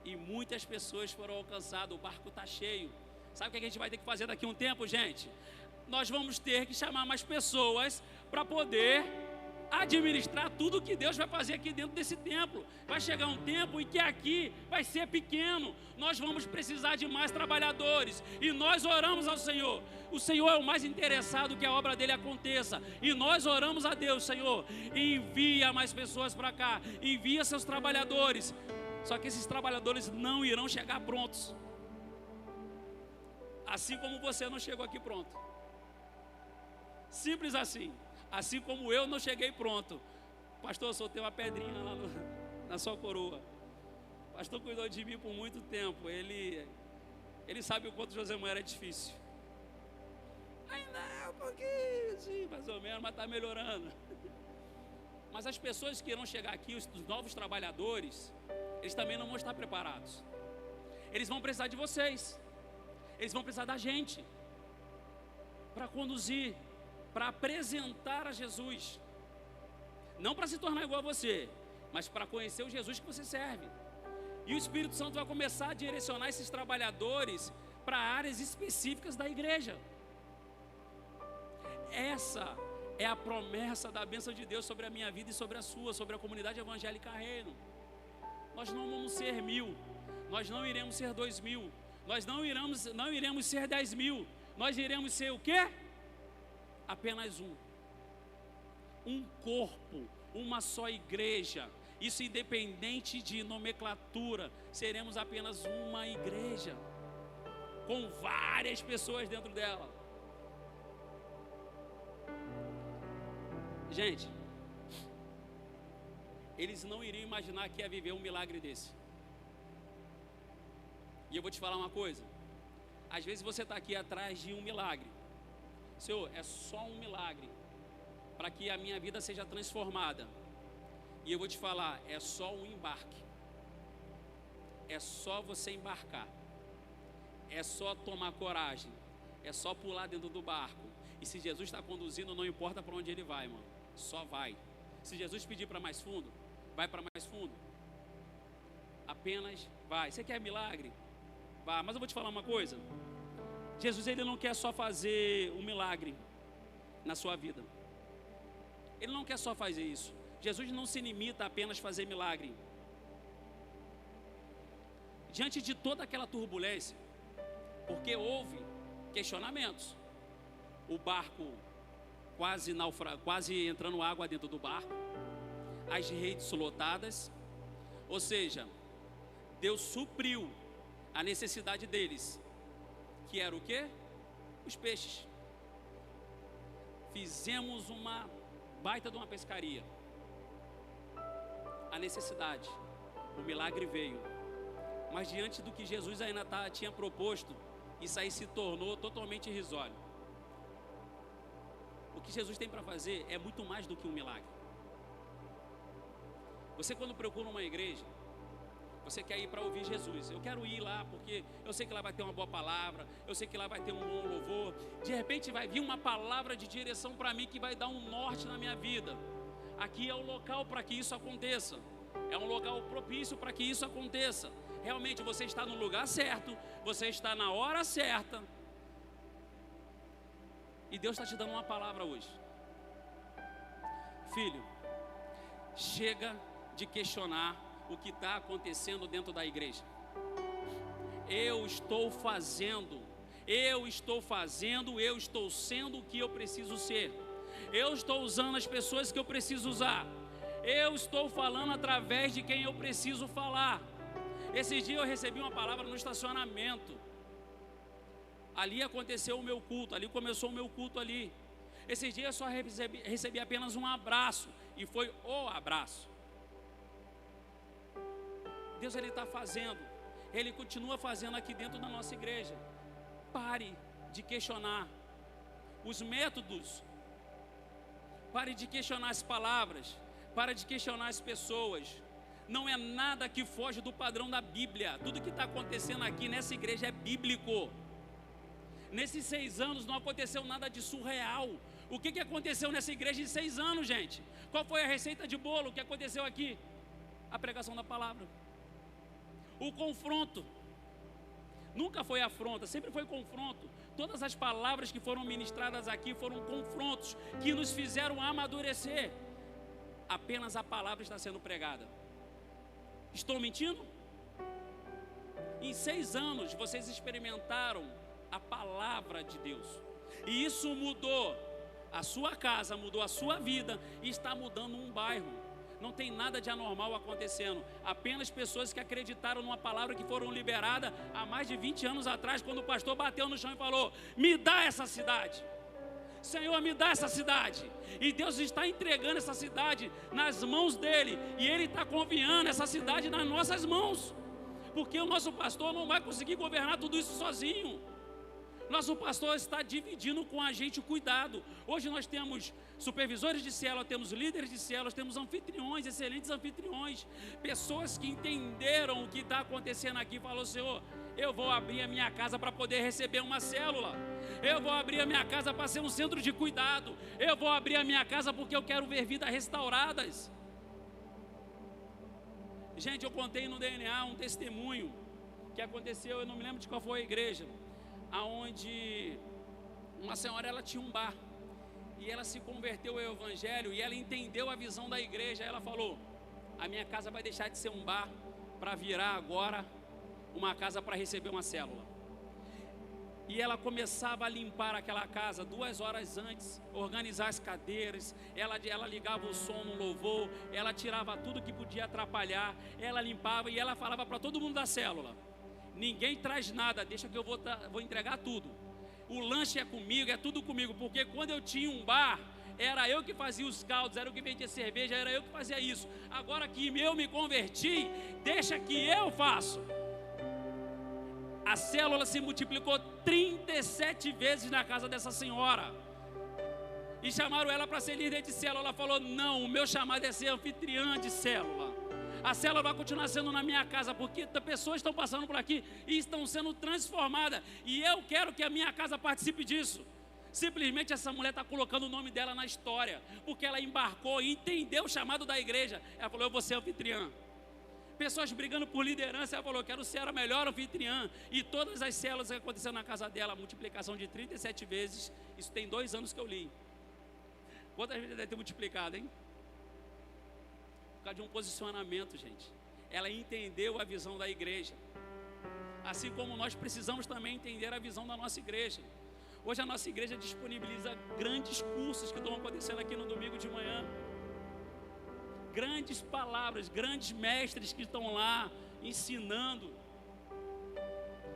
E muitas pessoas foram alcançadas, o barco está cheio. Sabe o que a gente vai ter que fazer daqui a um tempo, gente? Nós vamos ter que chamar mais pessoas para poder administrar tudo que Deus vai fazer aqui dentro desse templo. Vai chegar um tempo em que aqui vai ser pequeno. Nós vamos precisar de mais trabalhadores. E nós oramos ao Senhor. O Senhor é o mais interessado que a obra dele aconteça. E nós oramos a Deus, Senhor, envia mais pessoas para cá. Envia seus trabalhadores. Só que esses trabalhadores não irão chegar prontos. Assim como você não chegou aqui pronto. Simples assim. Assim como eu não cheguei pronto. Pastor, eu soltei uma pedrinha lá na sua coroa. O pastor cuidou de mim por muito tempo. Ele sabe o quanto Josemã era difícil. Ainda é um pouquinho, sim, mais ou menos, mas está melhorando. Mas as pessoas que irão chegar aqui, os novos trabalhadores, eles também não vão estar preparados. Eles vão precisar de vocês. Eles vão precisar da gente para conduzir, para apresentar a Jesus. Não para se tornar igual a você, mas para conhecer o Jesus que você serve. E o Espírito Santo vai começar a direcionar esses trabalhadores para áreas específicas da igreja. Essa é a promessa da bênção de Deus sobre a minha vida e sobre a sua, sobre a comunidade evangélica Reino. Nós não vamos ser 1000, nós não iremos ser 2000, nós não iremos ser 10.000, nós iremos ser o quê? Apenas um corpo, uma só igreja. Isso independente de nomenclatura, seremos apenas uma igreja, com várias pessoas dentro dela. Gente, eles não iriam imaginar que ia viver um milagre desse. E eu vou te falar uma coisa. Às vezes você está aqui atrás de um milagre. Senhor, é só um milagre para que a minha vida seja transformada. E eu vou te falar, é só um embarque. É só você embarcar. É só tomar coragem. É só pular dentro do barco. E se Jesus está conduzindo, não importa para onde ele vai, mano. Só vai. Se Jesus pedir para mais fundo, vai para mais fundo. Apenas vai. Você quer milagre? Vá. Mas eu vou te falar uma coisa. Jesus, ele não quer só fazer um milagre na sua vida. Ele não quer só fazer isso. Jesus não se limita a apenas fazer milagre. Diante de toda aquela turbulência, porque houve questionamentos. O barco quase entrando água dentro do barco, as redes lotadas, ou seja, Deus supriu a necessidade deles, que era o quê? Os peixes. Fizemos uma baita de uma pescaria. A necessidade, o milagre veio, mas diante do que Jesus ainda tinha proposto, isso aí se tornou totalmente irrisório. O que Jesus tem para fazer é muito mais do que um milagre. Você, quando procura uma igreja, você quer ir para ouvir Jesus. Eu quero ir lá porque eu sei que lá vai ter uma boa palavra, eu sei que lá vai ter um bom louvor. De repente vai vir uma palavra de direção para mim que vai dar um norte na minha vida. Aqui é o local para que isso aconteça. É um local propício para que isso aconteça. Realmente você está no lugar certo, você está na hora certa. E Deus está te dando uma palavra hoje. Filho, chega de questionar o que está acontecendo dentro da igreja. Eu estou fazendo, eu estou sendo o que eu preciso ser. Eu estou usando as pessoas que eu preciso usar. Eu estou falando através de quem eu preciso falar. Esse dia eu recebi uma palavra no estacionamento. Ali aconteceu o meu culto, ali começou o meu culto ali. Esses dias eu só recebi apenas um abraço, e foi o abraço. Deus, Ele está fazendo, Ele continua fazendo aqui dentro da nossa igreja. Pare de questionar os métodos, pare de questionar as palavras, pare de questionar as pessoas. Não é nada que foge do padrão da Bíblia. Tudo que está acontecendo aqui nessa igreja é bíblico. Nesses 6 anos não aconteceu nada de surreal. O que aconteceu nessa igreja em 6 anos, gente? Qual foi a receita de bolo que aconteceu aqui? A pregação da palavra, o confronto. Nunca foi afronta, sempre foi confronto. Todas as palavras que foram ministradas aqui foram confrontos que nos fizeram amadurecer. Apenas a palavra está sendo pregada. Estou mentindo? Em 6 anos vocês experimentaram a palavra de Deus, e isso mudou a sua casa, mudou a sua vida, e está mudando um bairro. Não tem nada de anormal acontecendo, apenas pessoas que acreditaram numa palavra que foram liberadas há mais de 20 anos atrás, quando o pastor bateu no chão e falou: me dá essa cidade, Senhor, me dá essa cidade. E Deus está entregando essa cidade nas mãos dele, e ele está confiando essa cidade nas nossas mãos, porque o nosso pastor não vai conseguir governar tudo isso sozinho. Nosso pastor está dividindo com a gente o cuidado. Hoje nós temos supervisores de célula, temos líderes de células, temos anfitriões, excelentes anfitriões, pessoas que entenderam o que está acontecendo aqui. Falou: Senhor, eu vou abrir a minha casa para poder receber uma célula, eu vou abrir a minha casa para ser um centro de cuidado, eu vou abrir a minha casa porque eu quero ver vidas restauradas. Gente, eu contei no DNA um testemunho que aconteceu, eu não me lembro de qual foi a igreja, aonde uma senhora, ela tinha um bar, e ela se converteu ao evangelho, e ela entendeu a visão da igreja. Ela falou: a minha casa vai deixar de ser um bar para virar agora uma casa para receber uma célula. E ela começava a limpar aquela casa 2 horas antes, organizar as cadeiras, ela ligava o som no louvor, ela tirava tudo que podia atrapalhar, ela limpava, e ela falava para todo mundo da célula: ninguém traz nada, deixa que eu vou entregar tudo. O lanche é comigo, é tudo comigo. Porque quando eu tinha um bar, era eu que fazia os caldos, era eu que vendia cerveja, era eu que fazia isso. Agora que eu me converti, deixa que eu faço. A célula se multiplicou 37 vezes na casa dessa senhora. E chamaram ela para ser líder de célula. Ela falou: não, o meu chamado é ser anfitriã de célula. A célula vai continuar sendo na minha casa, porque pessoas estão passando por aqui e estão sendo transformadas, e eu quero que a minha casa participe disso. Simplesmente essa mulher está colocando o nome dela na história, porque ela embarcou e entendeu o chamado da igreja. Ela falou: eu vou ser anfitriã. Pessoas brigando por liderança, ela falou: eu quero ser a melhor anfitriã. E todas as células que aconteceram na casa dela, multiplicação de 37 vezes. Isso tem 2 anos que eu li. Quantas vezes deve ter multiplicado, hein? Por causa de um posicionamento, gente. Ela entendeu a visão da igreja, assim como nós precisamos também entender a visão da nossa igreja. Hoje a nossa igreja disponibiliza grandes cursos que estão acontecendo aqui no domingo de manhã, grandes palavras, grandes mestres que estão lá ensinando.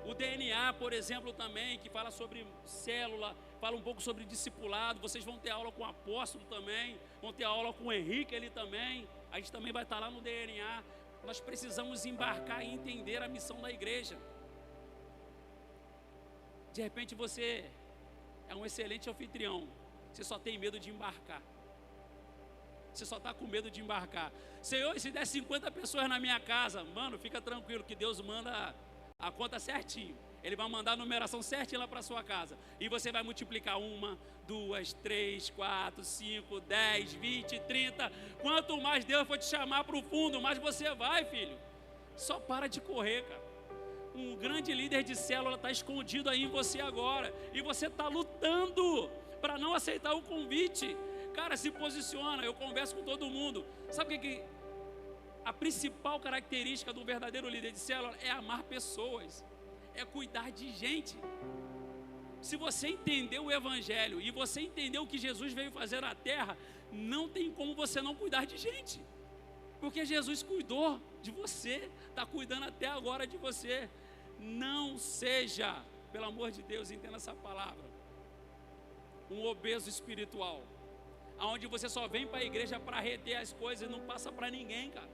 O DNA, por exemplo, também, que fala sobre célula, fala um pouco sobre discipulado. Vocês vão ter aula com o apóstolo também, vão ter aula com o Henrique ali também. A gente também vai estar lá no DNA. Nós precisamos embarcar e entender a missão da igreja. De repente você é um excelente anfitrião, você só tem medo de embarcar. Você só está com medo de embarcar. Senhor, e se der 50 pessoas na minha casa? Mano, fica tranquilo que Deus manda a conta certinho. Ele vai mandar a numeração certinha lá para sua casa. E você vai multiplicar 1, 2, 3, 4, 5, 10, 20, 30. Quanto mais Deus for te chamar para o fundo, mais você vai, filho. Só para de correr, cara. Um grande líder de célula está escondido aí em você agora. E você está lutando para não aceitar o convite. Cara, se posiciona. Eu converso com todo mundo. Sabe o que a principal característica do verdadeiro líder de célula é amar pessoas, é cuidar de gente. Se você entendeu o evangelho e você entendeu o que Jesus veio fazer na terra, não tem como você não cuidar de gente, porque Jesus cuidou de você, está cuidando até agora de você. Não seja, pelo amor de Deus, entenda essa palavra. Um obeso espiritual, aonde você só vem para a igreja para reter as coisas e não passa para ninguém, cara.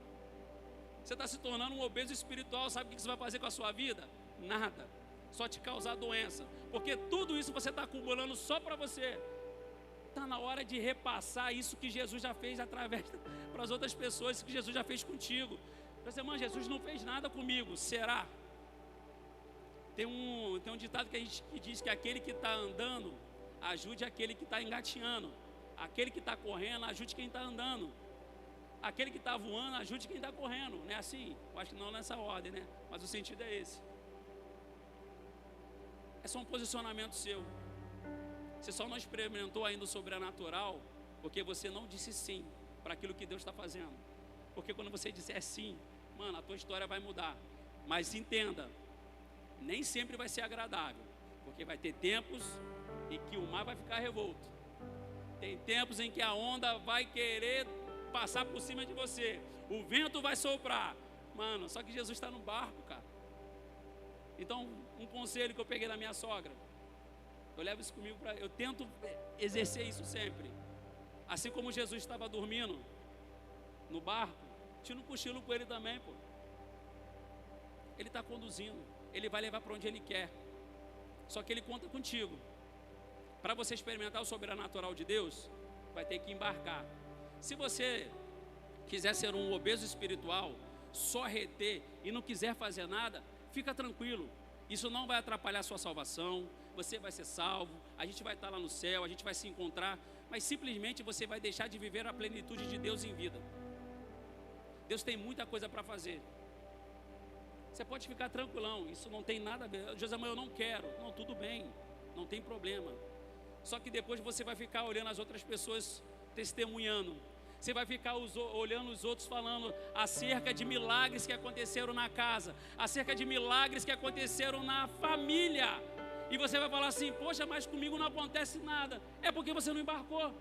Você está se tornando um obeso espiritual. Sabe o que você vai fazer com a sua vida? Nada, só te causar doença, porque tudo isso você está acumulando só para você. Está na hora de repassar isso que Jesus já fez através para as outras pessoas, isso que Jesus já fez contigo. Você, irmã, Jesus não fez nada comigo, será? Tem um ditado que diz que aquele que está andando, ajude aquele que está engateando. Aquele que está correndo, ajude quem está andando. Aquele que está voando, ajude quem está correndo. Não é assim? Eu acho que não nessa ordem, né? Mas o sentido é esse. É só um posicionamento seu. Você só não experimentou ainda o sobrenatural porque você não disse sim para aquilo que Deus está fazendo. Porque quando você disser sim, mano, a tua história vai mudar. Mas entenda, nem sempre vai ser agradável, porque vai ter tempos em que o mar vai ficar revolto. Tem tempos em que a onda vai querer passar por cima de você, o vento vai soprar, mano, só que Jesus está no barco, cara. Então, um conselho que eu peguei da minha sogra, eu levo isso comigo, eu tento exercer isso sempre. Assim como Jesus estava dormindo no barco, tira um cochilo com ele também, pô. Ele está conduzindo, ele vai levar para onde ele quer, só que ele conta contigo. Para você experimentar o sobrenatural de Deus, vai ter que embarcar. Se você quiser ser um obeso espiritual, só reter e não quiser fazer nada, fica tranquilo. Isso não vai atrapalhar a sua salvação, você vai ser salvo, a gente vai estar lá no céu, a gente vai se encontrar, mas simplesmente você vai deixar de viver a plenitude de Deus em vida. Deus tem muita coisa para fazer. Você pode ficar tranquilão, isso não tem nada a ver. Josemã, eu não quero. Não, tudo bem, não tem problema. Só que depois você vai ficar olhando as outras pessoas testemunhando. Você vai ficar olhando os outros falando acerca de milagres que aconteceram na casa, acerca de milagres que aconteceram na família. E você vai falar assim, poxa, mas comigo não acontece nada. É porque você não embarcou.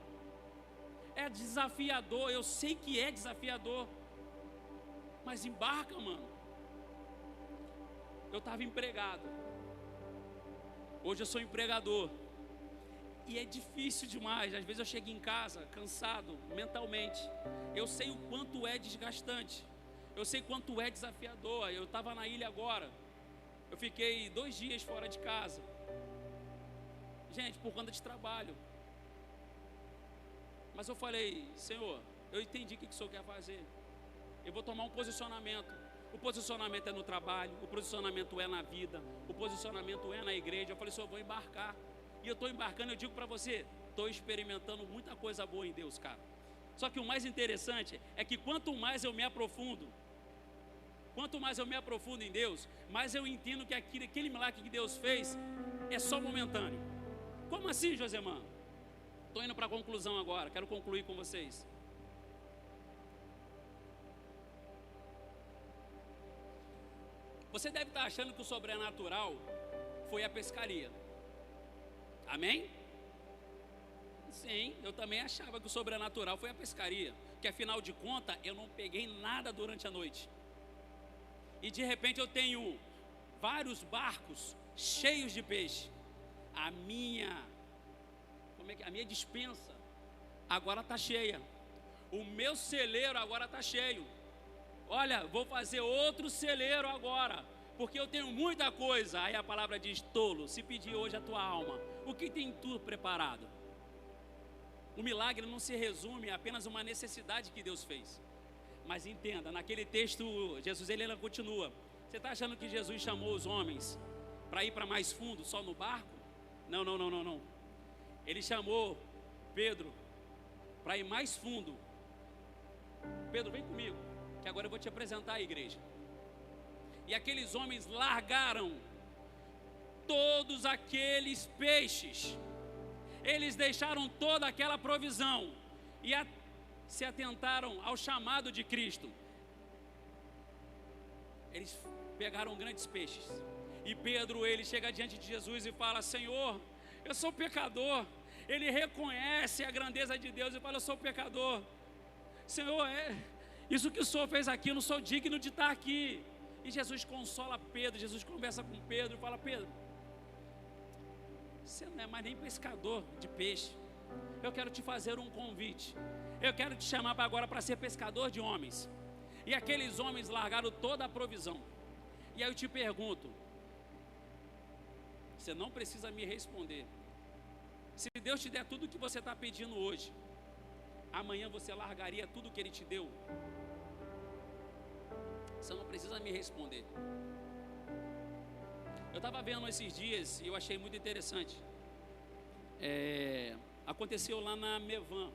É desafiador, eu sei que é desafiador. Mas embarca, mano. Eu estava empregado. Hoje eu sou empregador. E é difícil demais. Às vezes eu chego em casa cansado mentalmente. Eu sei o quanto é desgastante. Eu sei quanto é desafiador. Eu estava na ilha agora. Eu fiquei 2 dias fora de casa. Gente, por conta de trabalho. Mas eu falei, Senhor, eu entendi o que o Senhor quer fazer. Eu vou tomar um posicionamento. O posicionamento é no trabalho, o posicionamento é na vida, o posicionamento é na igreja. Eu falei, Senhor, eu vou embarcar. E eu estou embarcando, eu digo para você, estou experimentando muita coisa boa em Deus, cara. Só que o mais interessante é que quanto mais eu me aprofundo em Deus, mais eu entendo que aquele milagre que Deus fez é só momentâneo. Como assim, Josemã? Estou indo para a conclusão agora, quero concluir com vocês. Você deve estar achando que o sobrenatural foi a pescaria. Amém? Sim, eu também achava que o sobrenatural foi a pescaria, que afinal de contas eu não peguei nada durante a noite. E de repente eu tenho vários barcos cheios de peixe. A minha despensa agora está cheia. O meu celeiro agora está cheio. Olha, vou fazer outro celeiro agora, porque eu tenho muita coisa. Aí a palavra diz, tolo, se pedir hoje a tua alma, o que tem tu preparado? O milagre não se resume a apenas uma necessidade que Deus fez. Mas entenda, naquele texto, Jesus ele continua. Você está achando que Jesus chamou os homens para ir para mais fundo, só no barco? Não. Ele chamou Pedro para ir mais fundo. Pedro, vem comigo, que agora eu vou te apresentar a igreja. E aqueles homens largaram todos aqueles peixes. Eles deixaram toda aquela provisão e se atentaram ao chamado de Cristo. Eles pegaram grandes peixes. E Pedro, ele chega diante de Jesus e fala, Senhor, eu sou pecador. Ele reconhece a grandeza de Deus e fala, eu sou pecador. Senhor, isso que o Senhor fez aqui, eu não sou digno de estar aqui. E Jesus consola Pedro, Jesus conversa com Pedro e fala, Pedro, você não é mais nem pescador de peixe. Eu quero te fazer um convite. Eu quero te chamar agora para ser pescador de homens. E aqueles homens largaram toda a provisão. E aí eu te pergunto, você não precisa me responder. Se Deus te der tudo o que você está pedindo hoje, amanhã você largaria tudo que Ele te deu? Você não precisa me responder. Eu estava vendo esses dias e eu achei muito interessante. Aconteceu lá na Mevan,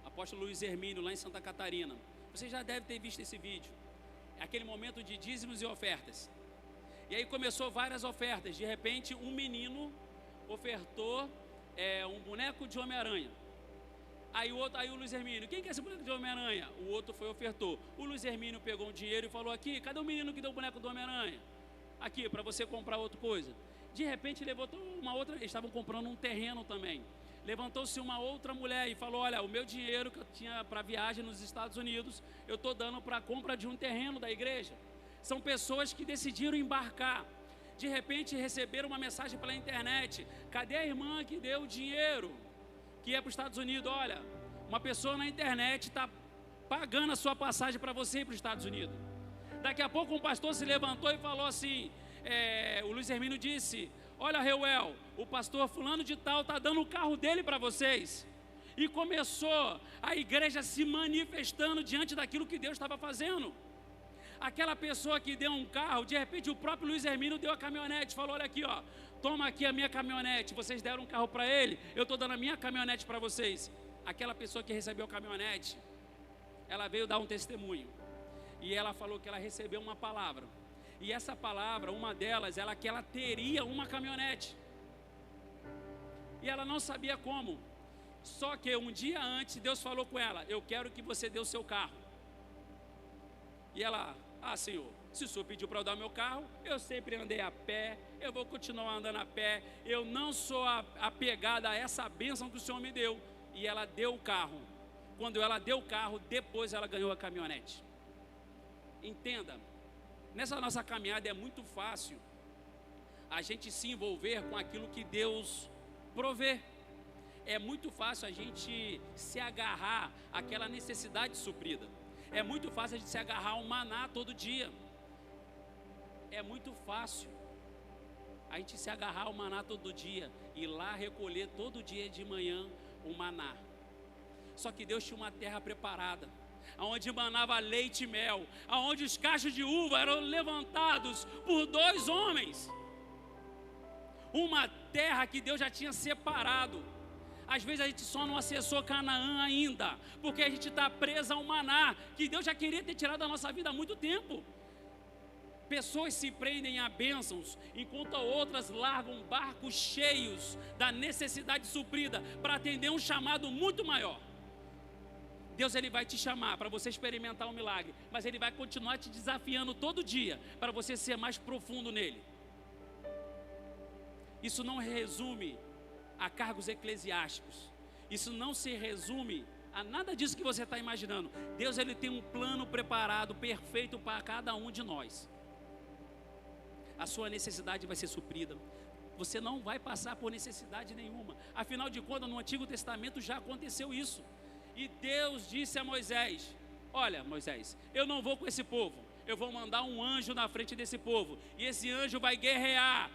apóstolo Luiz Hermínio, lá em Santa Catarina. Você já deve ter visto esse vídeo. É aquele momento de dízimos e ofertas. E aí começou várias ofertas. De repente um menino ofertou um boneco de Homem-Aranha. Aí o Luiz Hermínio, quem quer esse boneco de Homem-Aranha? O outro ofertou. O Luiz Hermínio pegou um dinheiro e falou: aqui, cadê o menino que deu o boneco do Homem-Aranha? Aqui, para você comprar outra coisa. De repente levantou uma outra, eles estavam comprando um terreno também. Levantou-se uma outra mulher e falou: olha, o meu dinheiro que eu tinha para viagem nos Estados Unidos, eu estou dando para a compra de um terreno da igreja. São pessoas que decidiram embarcar. De repente receberam uma mensagem pela internet: cadê a irmã que deu o dinheiro que ia para os Estados Unidos? Olha, uma pessoa na internet está pagando a sua passagem para você ir para os Estados Unidos. Daqui a pouco um pastor se levantou e falou assim, o Luiz Hermínio disse: olha, Reuel, o pastor fulano de tal está dando o carro dele para vocês. E começou a igreja se manifestando diante daquilo que Deus estava fazendo. Aquela pessoa que deu um carro, de repente o próprio Luiz Hermínio deu a caminhonete, falou: olha aqui, ó, toma aqui a minha caminhonete, vocês deram um carro para ele, eu estou dando a minha caminhonete para vocês. Aquela pessoa que recebeu a caminhonete, ela veio dar um testemunho, e ela falou que ela recebeu uma palavra, e essa palavra, uma delas, que ela teria uma caminhonete, e ela não sabia como, só que um dia antes Deus falou com ela: eu quero que você dê o seu carro. E ela: Senhor, se o Senhor pediu para eu dar meu carro, eu sempre andei a pé, eu vou continuar andando a pé, eu não sou apegada a essa bênção que o Senhor me deu. E ela deu o carro. Quando ela deu o carro, depois ela ganhou a caminhonete. Entenda, nessa nossa caminhada é muito fácil a gente se envolver com aquilo que Deus provê. É muito fácil a gente se agarrar àquela necessidade suprida. É muito fácil a gente se agarrar ao maná todo dia. É muito fácil a gente se agarrar ao maná todo dia, ir lá recolher todo dia de manhã o maná. Só que Deus tinha uma terra preparada, onde manava leite e mel, onde os cachos de uva eram levantados por 2 homens. Uma terra que Deus já tinha separado. Às vezes a gente só não acessou Canaã ainda, porque a gente está preso ao maná, que Deus já queria ter tirado da nossa vida há muito tempo. Pessoas se prendem a bênçãos, enquanto outras largam barcos cheios da necessidade suprida, para atender um chamado muito maior. Deus, Ele vai te chamar para você experimentar um milagre, mas Ele vai continuar te desafiando todo dia, para você ser mais profundo nele. Isso não resume a cargos eclesiásticos. Isso não se resume a nada disso que você está imaginando. Deus, Ele tem um plano preparado, perfeito para cada um de nós. A sua necessidade vai ser suprida. Você não vai passar por necessidade nenhuma. Afinal de contas, no Antigo Testamento já aconteceu isso. E Deus disse a Moisés: olha, Moisés, eu não vou com esse povo. Eu vou mandar um anjo na frente desse povo. E esse anjo vai guerrear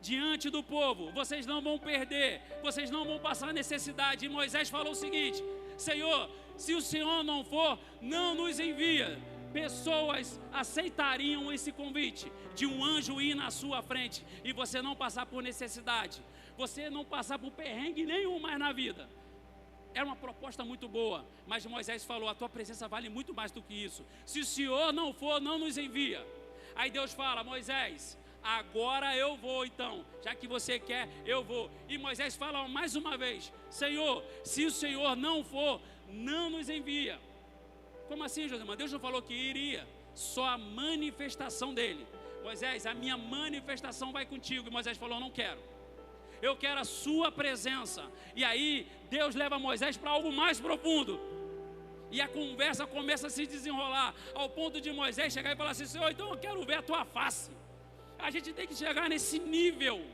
diante do povo. Vocês não vão perder. Vocês não vão passar necessidade. E Moisés falou o seguinte: Senhor, se o Senhor não for, não nos envia. Pessoas aceitariam esse convite de um anjo ir na sua frente e você não passar por necessidade, você não passar por perrengue nenhum mais na vida. Era uma proposta muito boa, mas Moisés falou: a tua presença vale muito mais do que isso. Se o Senhor não for, não nos envia. Aí Deus fala: Moisés, agora eu vou então, já que você quer, eu vou. E Moisés fala mais uma vez: Senhor, se o Senhor não for, não nos envia. Como assim, Josemar? Deus não falou que iria, só a manifestação dele. Moisés, a minha manifestação vai contigo. E Moisés falou: não quero, eu quero a sua presença. E aí Deus leva Moisés para algo mais profundo, e a conversa começa a se desenrolar, ao ponto de Moisés chegar e falar assim: Senhor, então eu quero ver a tua face. A gente tem que chegar nesse nível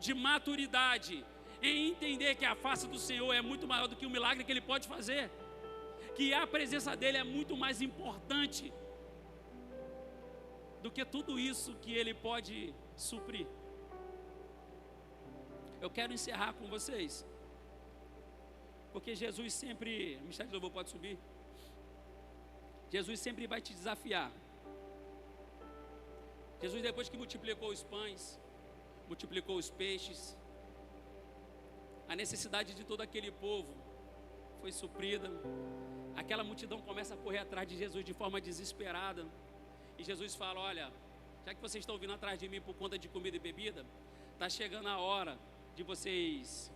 de maturidade, em entender que a face do Senhor é muito maior do que o milagre que Ele pode fazer, que a presença dEle é muito mais importante do que tudo isso que Ele pode suprir. Eu quero encerrar com vocês, porque Jesus sempre, o Ministério do Louvor pode subir, Jesus sempre vai te desafiar. Jesus, depois que multiplicou os pães, multiplicou os peixes, a necessidade de todo aquele povo foi suprida. Aquela multidão começa a correr atrás de Jesus de forma desesperada. E Jesus fala: olha, já que vocês estão vindo atrás de mim por conta de comida e bebida, está chegando a hora de vocês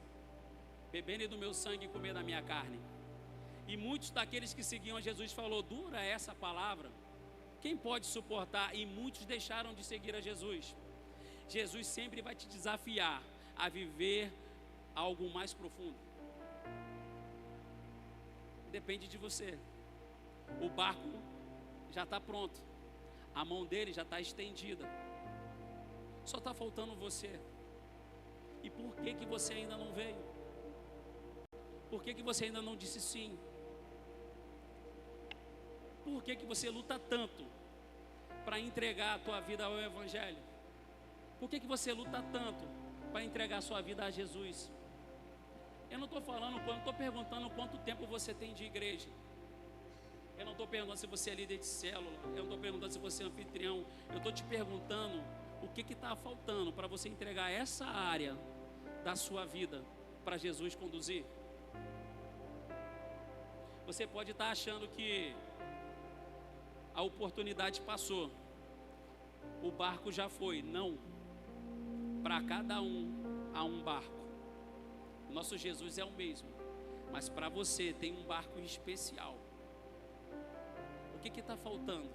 beberem do meu sangue e comer da minha carne. E muitos daqueles que seguiam a Jesus falou: dura essa palavra, quem pode suportar? E muitos deixaram de seguir a Jesus. Jesus sempre vai te desafiar a viver algo mais profundo. Depende de você. O barco já está pronto, a mão dele já está estendida, só está faltando você. E por que que você ainda não veio? Por que que você ainda não disse sim? Por que que você luta tanto para entregar a tua vida ao Evangelho? Por que que você luta tanto para entregar a sua vida a Jesus? Eu não estou falando, eu não estou perguntando quanto tempo você tem de igreja. Eu não estou perguntando se você é líder de célula. Eu não estou perguntando se você é anfitrião. Eu estou te perguntando o que está faltando para você entregar essa área da sua vida para Jesus conduzir. Você pode estar achando que a oportunidade passou, o barco já foi. Não. Para cada um há um barco. O nosso Jesus é o mesmo, mas para você tem um barco especial. O que está faltando?